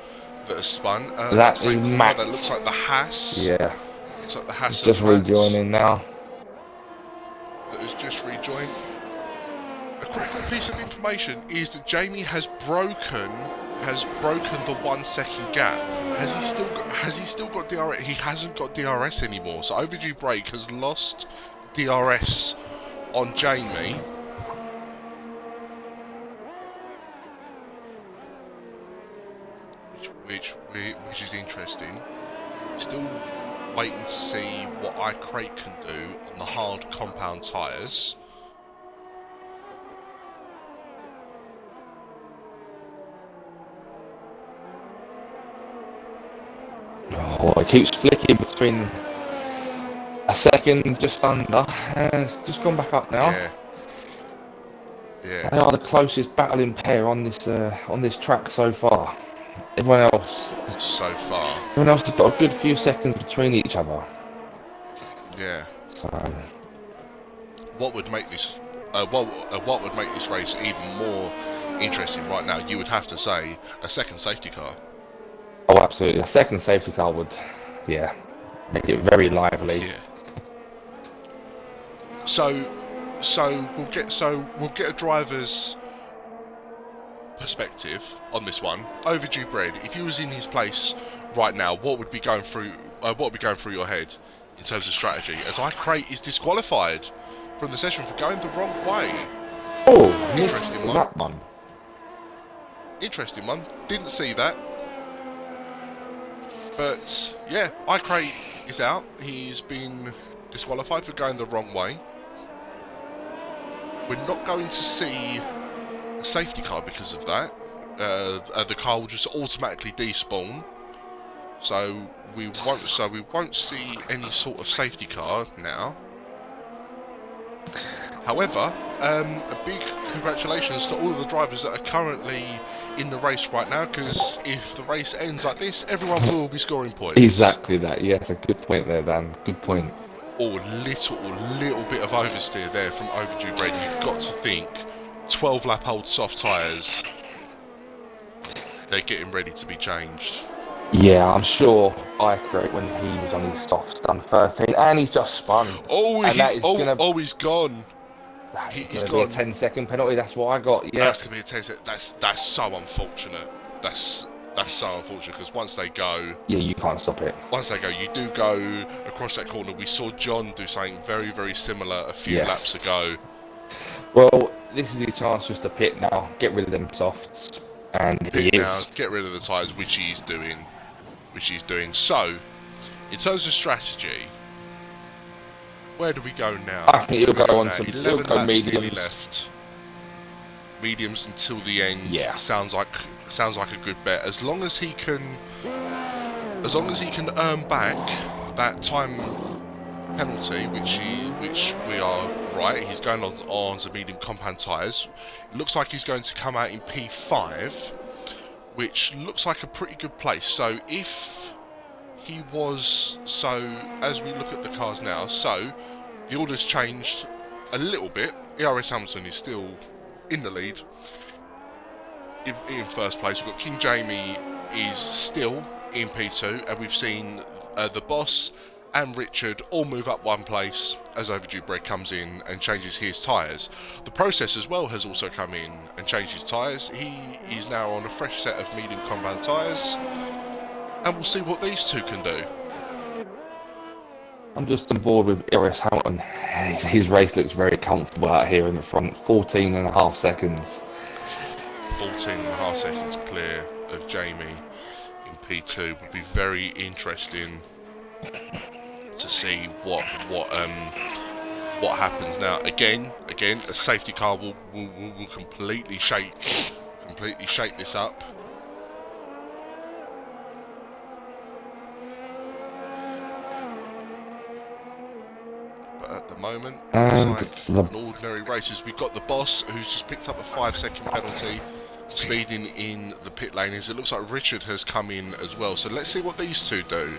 that has spun. That is Max. That looks like the Haas. Yeah. Looks like the Haas. It's just rejoining now. That has just rejoined. A critical piece of information is that Jamie has broken the 1 second gap. Has he still got DRS? He hasn't got DRS anymore. So Overdue Break has lost DRS on Jamie. Which is interesting. Still waiting to see what iCrate can do on the hard compound tyres. Oh, it keeps flicking between a second, just under, and it's just gone back up now. Yeah. They are the closest battling pair on this track so far. Everyone else has got a good few seconds between each other. Yeah. So what would make this race even more interesting right now? You would have to say a second safety car. Oh, absolutely. A second safety car would, make it very lively. Yeah. So we'll get a driver's perspective on this one. Overdue Bread, if you was in his place right now, what would be going through your head in terms of strategy? As iCrate is disqualified from the session for going the wrong way. Oh, interesting one. That one. Interesting one. Didn't see that. But yeah, iCrate is out. He's been disqualified for going the wrong way. We're not going to see a safety car because of that. The car will just automatically despawn. So we won't see any sort of safety car now. However, a big congratulations to all of the drivers that are currently in the race right now, because if the race ends like this, everyone will be scoring points. Exactly that. Yes, a good point there, Dan. Good point. Or little bit of oversteer there from Overdue Bread. You've got to think 12 lap old soft tyres. They're getting ready to be changed. Yeah, I'm sure Iker, when he was on his softs, done 13, and he's just spun. Oh, and he's gone. He's He's going to gone. be a 10-second penalty. That's what I got. Yeah, That's going to be a 10-second. That's so unfortunate. That's so unfortunate, because once they go... Yeah, you can't stop it. Once they go, you do go across that corner. We saw John do something very, very similar a few laps ago. Well, this is your chance just to pit now. Get rid of them softs. And he is. Now, get rid of the tyres, which he's doing. So, in terms of strategy, where do we go now? I think he'll go on to 11 laps mediums. left. Mediums until the end. Yeah. Sounds like a good bet. As long as he can earn back that time penalty, which we are right. He's going on to medium compound tyres. It looks like he's going to come out in P5, which looks like a pretty good place. So if he was, as we look at the cars now, so the order's changed a little bit. ERS Hamilton is still in the lead. In first place, we've got King Jamie is still in P2, and we've seen the boss and Richard all move up one place as Overdue Bread comes in and changes his tyres. The process as well has also come in and changed his tyres. He is now on a fresh set of medium compound tyres, and we'll see what these two can do. I'm just on board with Iris Hamilton. His race looks very comfortable out here in the front. 14.5 seconds. 14.5 seconds clear of Jamie in P2. Would be very interesting to see what happens now. Again, a safety car will completely shake this up. But at the moment, it's like an ordinary race. We've got the boss who's just picked up a 5-second penalty, speeding in the pit lane. It looks like Richard has come in as well. So let's see what these two do.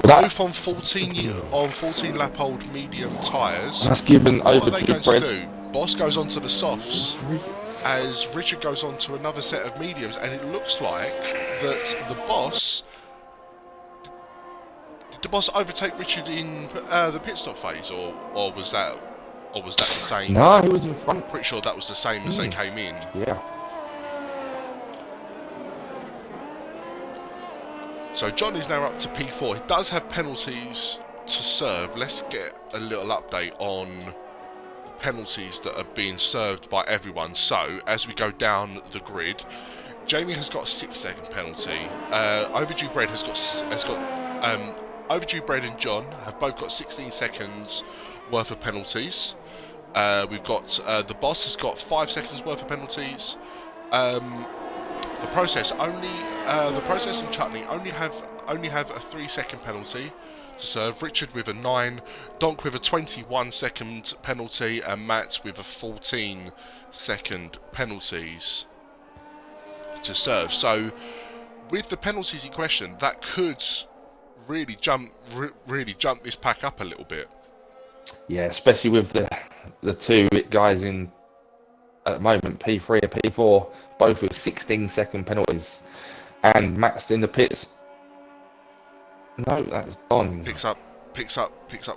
Both on 14 lap old medium tyres. That's given What are they Overdue going Bread. to do? Boss goes on to the softs as Richard goes on to another set of mediums, and it looks like that the boss... Did the boss overtake Richard in the pit stop phase, or was that the same? No, he was in front. Pretty sure that was the same as they came in. Yeah. So John is now up to P4. He does have penalties to serve. Let's get a little update on the penalties that are being served by everyone. So as we go down the grid, Jamie has got a 6-second penalty. Overdue Bread has got Overdue Bread and John have both got 16 seconds worth of penalties. We've got the boss has got 5 seconds worth of penalties. The process and Chutney only have a 3-second penalty to serve. Richard with a 9, Donk with a 21-second penalty, and Matt with a 14-second penalties to serve. So with the penalties in question, that could really jump this pack up a little bit. Yeah, especially with the two guys in at the moment, P3 and P4, both with 16-second penalties, and Matt's in the pits. No, that's Don. Picks up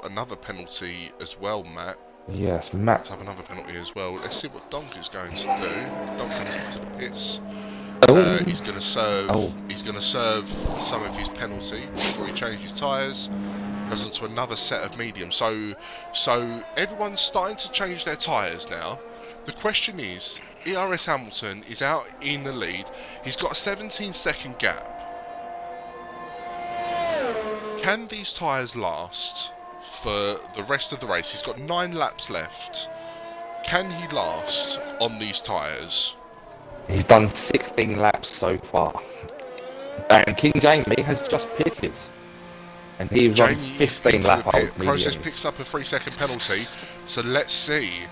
another penalty as well, Matt. Yes, Matt. Picks up another penalty as well. Let's see what Donk is going to do. Donk comes into the pits. He's going to serve. He's going to serve some of his penalty before he changes tyres. Goes on to another set of mediums. So everyone's starting to change their tyres now. The question is, ERS Hamilton is out in the lead. He's got a 17-second gap. Can these tyres last for the rest of the race? He's got 9 laps left. Can he last on these tyres? He's done 16 laps so far. And King Jamie has just pitted. And he's on 15 lap old mediums. Process picks up a 3-second penalty. So let's see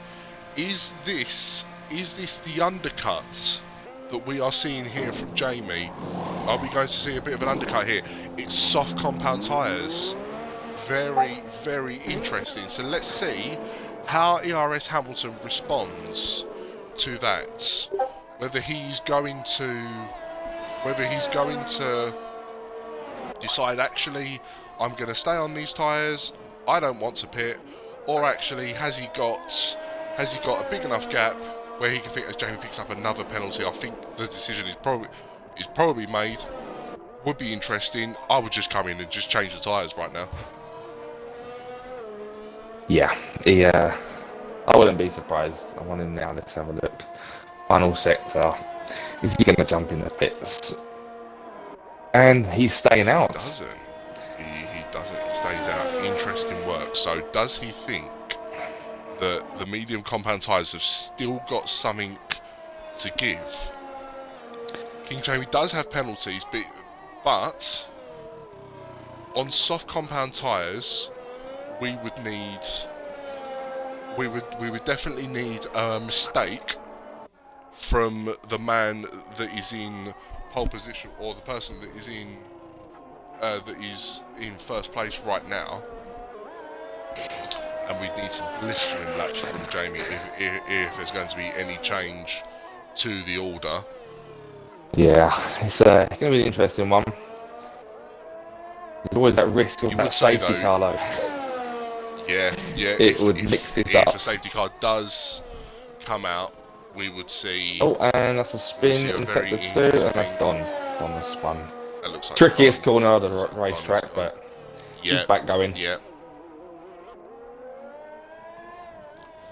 Is this the undercut that we are seeing here from Jamie? Are we going to see a bit of an undercut here? It's soft compound tyres. Very, very interesting. So let's see how ERS Hamilton responds to that. Whether he's going to decide, actually, I'm going to stay on these tyres, I don't want to pit, or actually has he got a big enough gap where he can think, as Jamie picks up another penalty. I think the decision is probably made. Would be interesting. I would just come in and just change the tyres right now. Yeah, I wouldn't be surprised. I want him now. Let's have a look. Final sector. Is he going to jump in the pits? And he's staying out. He doesn't. He doesn't. He stays out. Interesting work. So does he think that the medium compound tyres have still got something to give? King Jamie does have penalties, but on soft compound tyres, we would definitely need a mistake from the man that is in pole position, or the person that is in first place right now, and we need some blistering laps from Jamie if there's going to be any change to the order. Yeah, it's going to be an interesting one. There's always that risk of that safety car, though. Yeah. It would mix this up. If a safety car does come out, we would see. Oh, and that's a spin in sector 2, and that's Don. Don has spun. That looks like trickiest corner of the racetrack, but he's back going. Yeah.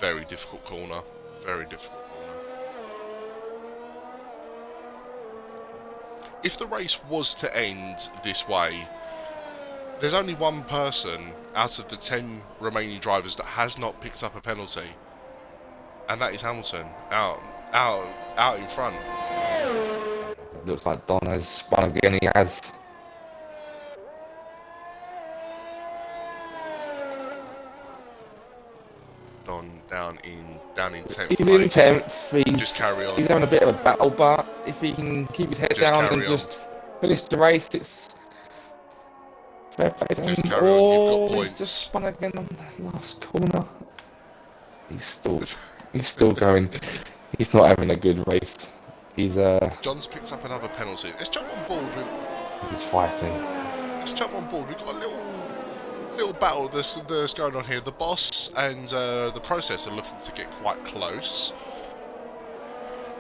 Very difficult corner. Very difficult corner. If the race was to end this way, there's only one person out of the 10 remaining drivers that has not picked up a penalty, and that is Hamilton, out in front. It looks like Don has spun again. He has. Don down in 10th. He's in 10th. Just carry on. He's having a bit of a battle, but if he can keep his head down and just finish the race, it's fair play to him. You've got points. He's just spun again on the last corner. He's still going. He's not having a good race. John's picked up another penalty. Let's jump on board. He's fighting. Let's jump on board. We've got a little battle that's going on here. The boss and the process are looking to get quite close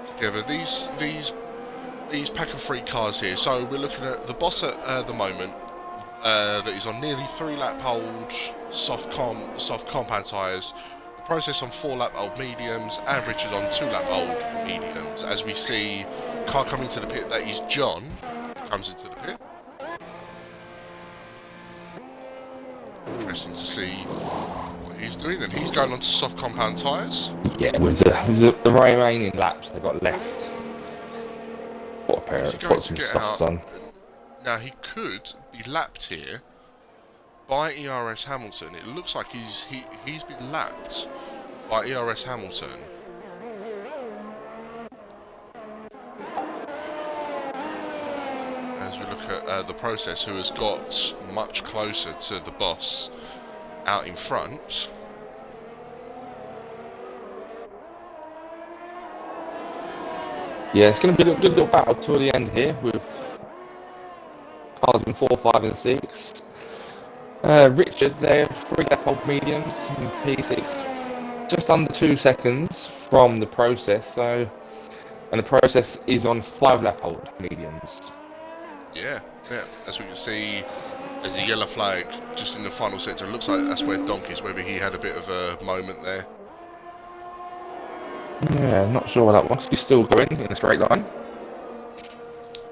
together. These pack of 3 cars here. So we're looking at the boss at the moment that is on nearly 3-lap old soft compound tyres. The process on 4-lap old mediums, and Richard on 2-lap old mediums. As we see, car coming to the pit. That is John. Comes into the pit. Interesting to see what he's doing, and he's going on to soft compound tyres. Yeah, with the remaining laps they got left. What a pair of put some stuff on. Now he could be lapped here by ERS Hamilton. It looks like he's been lapped by ERS Hamilton. As we look at the process, who has got much closer to the boss out in front. Yeah, it's going to be a good little battle toward the end here with cars in 4, 5 and 6. Richard there, 3-lap old mediums in P6, just under 2 seconds from the process. And the process is on 5-lap old mediums. Yeah. As we can see, there's a yellow flag just in the final sector. It looks like that's where Donkey's, whether he had a bit of a moment there. Yeah, not sure what that was. He's still going in a straight line.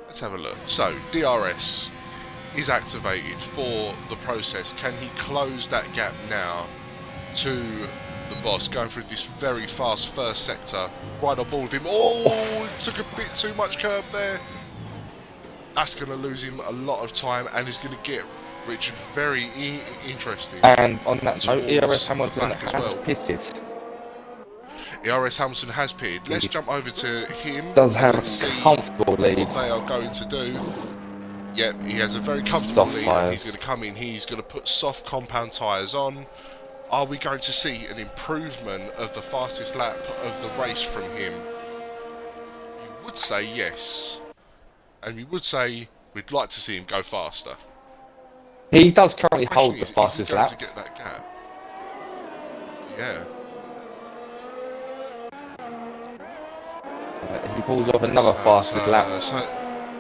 Let's have a look. So, DRS is activated for the process. Can he close that gap now to the boss? Going through this very fast first sector. Right on board with him. Oh, took a bit too much curb there. That's going to lose him a lot of time, and is going to get Richard very interesting. And on that note, ERS Hamilton has pitted. ERS Hamilton has pitted. Let's jump over to him. Does and have let's a see comfortable lead. what they are going to do. Yep, he has a very comfortable Soft lead. tyres. He's going to come in. He's going to put soft compound tyres on. Are we going to see an improvement of the fastest lap of the race from him? You would say yes. And you would say we'd like to see him go faster. He does currently The hold question the is he fastest going lap. to get that gap? Yeah. He pulls off another fastest lap. So,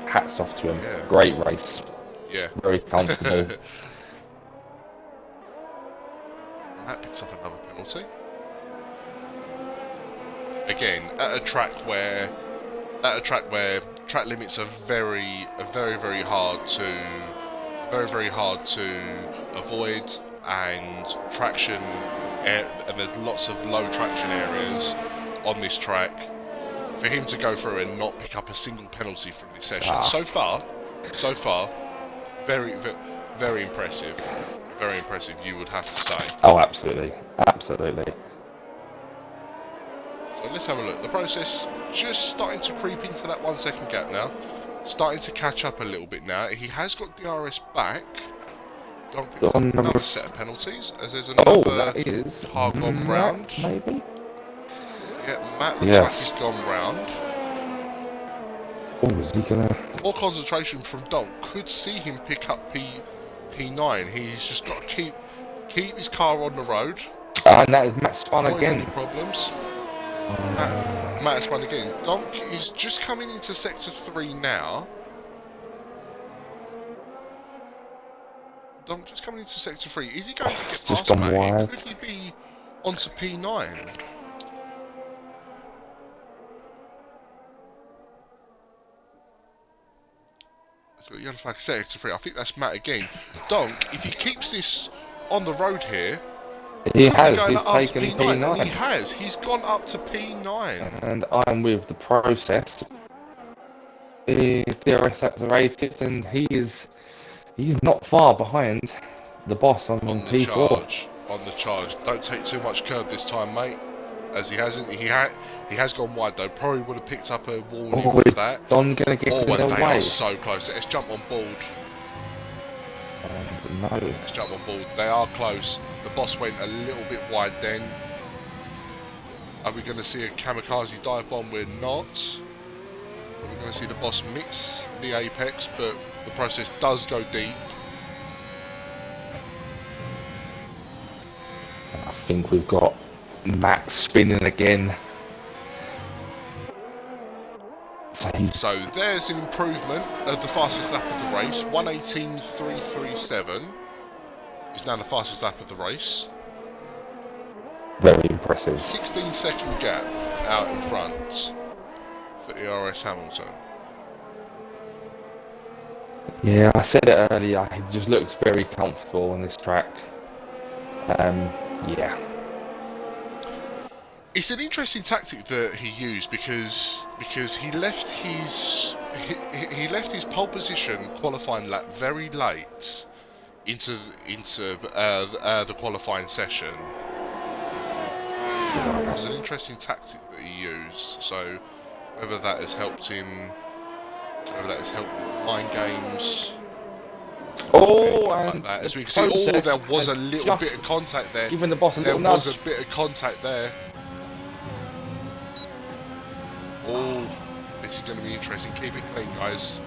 Hats off to him. Yeah. Great race. yeah. Very comfortable. That picks up another penalty. Again, at a track where track limits are very hard to avoid, and traction and there's lots of low traction areas on this track. For him to go through and not pick up a single penalty from this session so far, very impressive. Very impressive, you would have to say. Oh, absolutely. Absolutely. So let's have a look. The process just starting to creep into that 1 second gap now. Starting to catch up a little bit now. He has got DRS back. Don't pick up another set of penalties, as there's another that is car gone round. Maybe? Yeah, Matt looks like he's gone round. Oh, is he gonna... More concentration from Donk could see him pick up P9. He's just got to keep his car on the road. And that is Matt spun Avoid again. any problems. Matt has spun again. Donk is just coming into sector 3 now. Donk just coming into sector 3. Is he going to get Just past gone Matt? wide. Could he be onto P9? He's got yellow flag sector 3. I think that's Matt again. Donk, if he keeps this on the road here, He could be has. going He's up to taken P9. And he P9. has. He's gone up to P9. And I'm with the process. DRS activated, and he's not far behind the boss on On the P4. charge. On the charge. Don't take too much curb this time, mate. As he hasn't. He has gone wide though. Probably would have picked up a warning Oh, with is that. Don gonna get in and the they way? are so close. Let's jump on board. No. Let's jump on board. They are close. The boss went a little bit wide then. Are we going to see a kamikaze dive bomb? We're not. We're going to see the boss mix the apex, but the process does go deep. I think we've got Max spinning again. So there's an improvement of the fastest lap of the race. 1:18.337 is now the fastest lap of the race. Very impressive. 16-second gap out in front for ERS Hamilton. Yeah, I said it earlier. He just looks very comfortable on this track. Yeah. It's an interesting tactic that he used because he left his pole position qualifying lap very late into the qualifying session. It was an interesting tactic that he used. So whether that has helped him, whether that has helped with mind games. Oh, and like that. As we can see, there was a little bit of contact there. Giving the boss a There little was nudge. a bit of contact there. Oh, this is going to be interesting. Keep it clean, guys.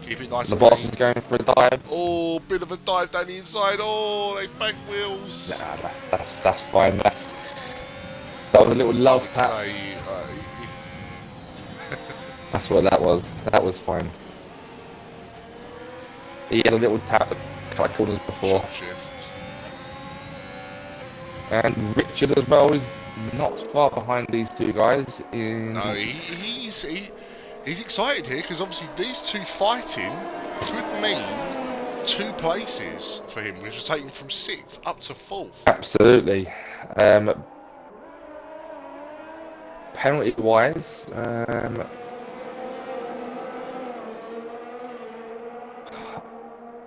Keep it nice The and boss clean. is going for a dive. Oh, bit of a dive down the inside. Oh, they back wheels. Nah, that's fine. That was a little love tap. Say, That's what that was. That was fine. He had a little tap at cut corners before. short shift. And Richard as well is not far behind these two guys. No, he's excited here because obviously these two fighting could mean 2 places for him, which is taken from 6th up to 4th. Absolutely. Penalty wise,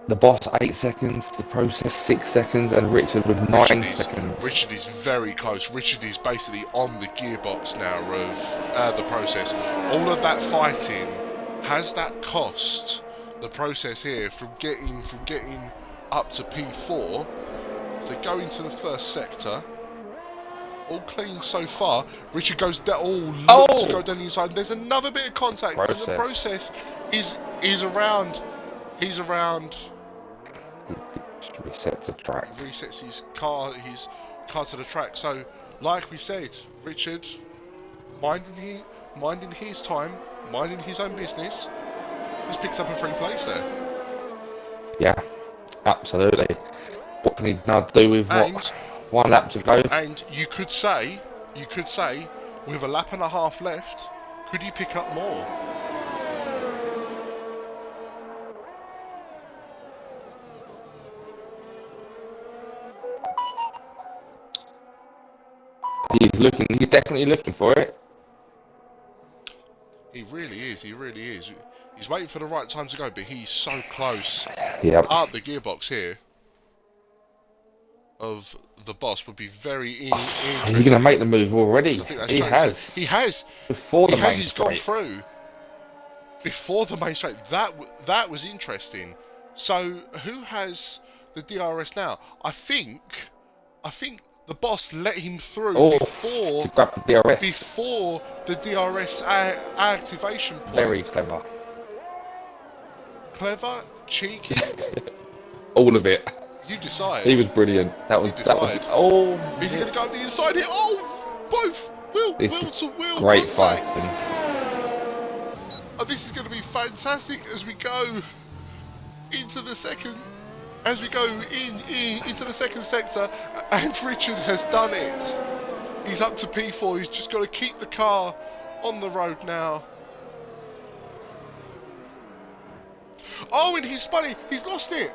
The boss 8 seconds, the process 6 seconds, and Richard with 9 seconds. Richard is very close. Richard is basically on the gearbox now of the process. All of that fighting has that cost the process here from getting up to P4. So going to the first sector. All clean so far. Richard goes down. Looks to go down the inside. There's another bit of contact, and the process is around. He's around. Resets the track. Resets his car to the track. So, like we said, Richard, minding his time, minding his own business, just picks up a free place there. Yeah, absolutely. What can he now do with what? 1 lap to go? And you could say, with a lap and a half left, could he pick up more? He's definitely looking for it. He really is. He's waiting for the right time to go, but he's so close. Yep. Up the gearbox here of the boss would be very interesting. He's going to make the move already. He has. Before the main straight. He's gone through. Before the main straight. That was interesting. So, who has the DRS now? I think the boss let him through before to grab the DRS. Before the DRS activation point. Very clever. Clever, cheeky. All of it. You decide. He was brilliant. That was. Is he going to go up the inside here? Both. Will to Will. Great fighting. Oh, this is going to be fantastic as we go into the second. As we go into the second sector, and Richard has done it. He's up to P4. He's just got to keep the car on the road now. Oh, and he's lost it.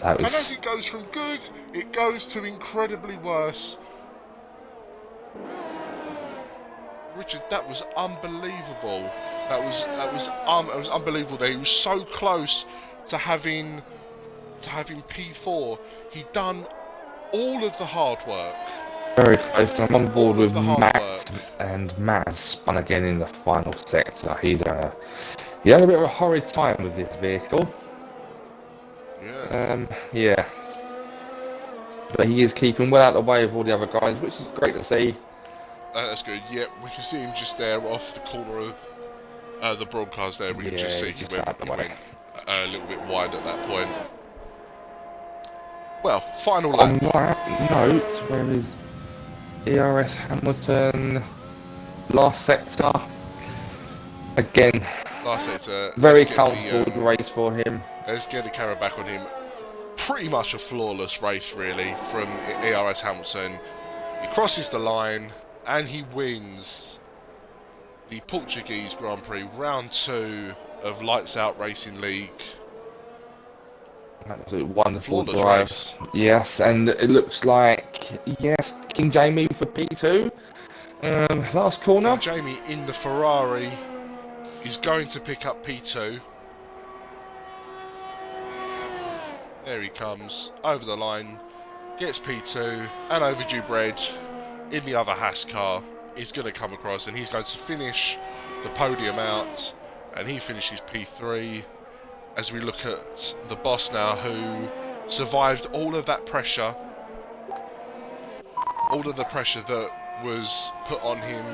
And as it goes from good, it goes to incredibly worse. Richard, that was unbelievable. That was unbelievable. That he was so close to having P4. He'd done all of the hard work. Very close. I'm on board with Matt, and Matt spun again in the final sector. He had a bit of a horrid time with this vehicle. Yeah. But he is keeping well out of the way of all the other guys, which is great to see. That's good. Yeah, we can see him just there off the corner of the broadcast there. We can just see he went a little bit wide at that point. Well, final lap. On that note, where is ERS Hamilton? Last sector. Again. Last sector. Very comfortable race for him. Let's get the camera back on him. Pretty much a flawless race, really, from ERS Hamilton. He crosses the line and he wins the Portuguese Grand Prix Round 2 of Lights Out Racing League. Absolutely wonderful drive. Race. Yes, and it looks like, King Jamie for P2. Last corner. King Jamie in the Ferrari is going to pick up P2. There he comes, over the line, gets P2, and overdue bread in the other Haas car is going to come across, and he's going to finish the podium out, and he finishes P3. As we look at the boss now, who survived all of that pressure, all of the pressure that was put on him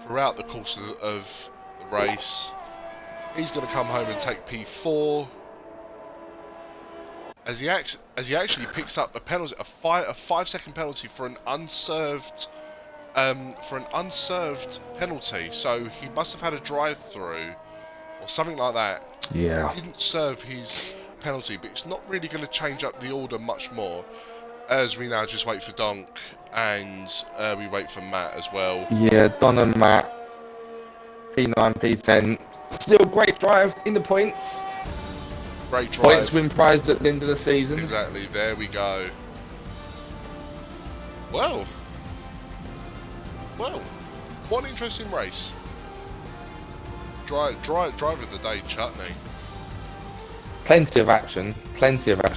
throughout the course of the race. He's going to come home and take P4. As he actually picks up a penalty, a 5-second penalty for an unserved penalty. So he must have had a drive-through or something like that. Yeah. He didn't serve his penalty, but it's not really going to change up the order much more. As we now just wait for Donk and we wait for Matt as well. Yeah, Don and Matt, P9, P10. Still great drive in the points. Great drive. Points win prize at the end of the season. Exactly, there we go. Well, what an interesting race. Drive of the day, Chutney. plenty of action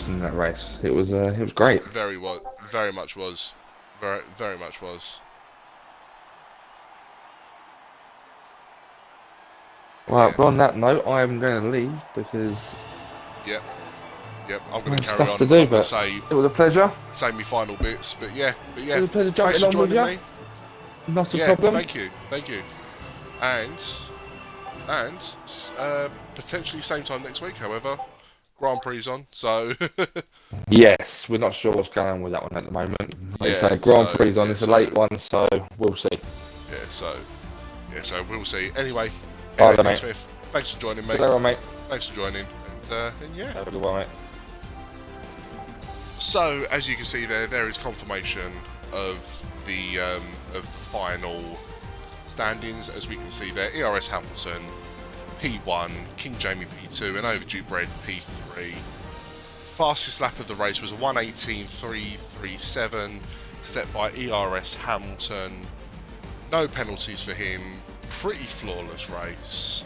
in that race. It was great. Very much was, very much was. Well, Yeah. on that note, I am going to leave because Yep. I'm I going have to carry stuff on. to I'm do. going to But say it was a pleasure. me final bits, but yeah. It was a pleasure Thanks jumping for on with joining you. me. Not a Yeah, problem. thank you, and potentially same time next week. However, Grand Prix on, so Yes, we're not sure what's going on with that one at the moment. Like I say, Grand Prix on. It's a late one, so we'll see. So we'll see. Anyway, Bye, Nick mate. Smith, thanks for joining me. See you later, mate. Thanks for joining, and yeah. Have a good one, mate. So, as you can see there is confirmation of the final standings. As we can see there, ERS Hamilton P1, King Jamie P2, and Overdue Bread P3. Fastest lap of the race was a 1:18.337, set by ERS Hamilton. No penalties for him. Pretty flawless race.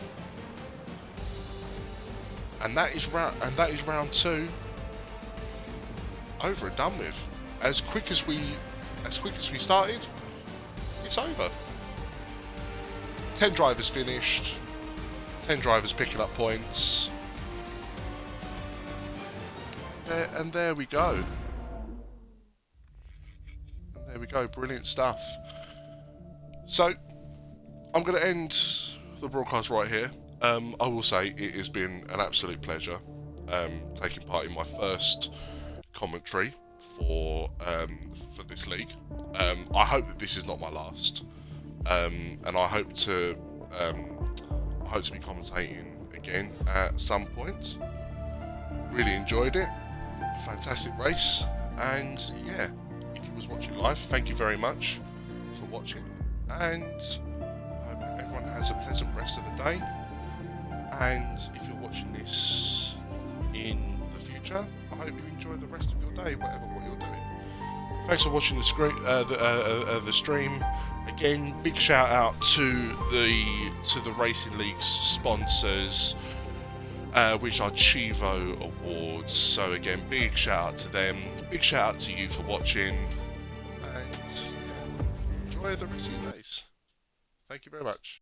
And that is round 2. Over and done with. As quick as we started, it's over. 10 drivers finished. 10 drivers picking up points. And there we go. Brilliant stuff. So, I'm going to end the broadcast right here. I will say it has been an absolute pleasure taking part in my first commentary for this league. I hope that this is not my last, and I hope to be commentating again at some point. Really enjoyed it. Fantastic race, and yeah, if you was watching live, thank you very much for watching, and I hope everyone has a pleasant rest of the day. And if you're watching this in the future, I hope you enjoy the rest of your day, what you're doing. Thanks for watching the stream. Again, big shout out to the Racing League's sponsors, which are Chivo Awards. So again, big shout out to them. Big shout out to you for watching, and enjoy the rest of your days. Thank you very much.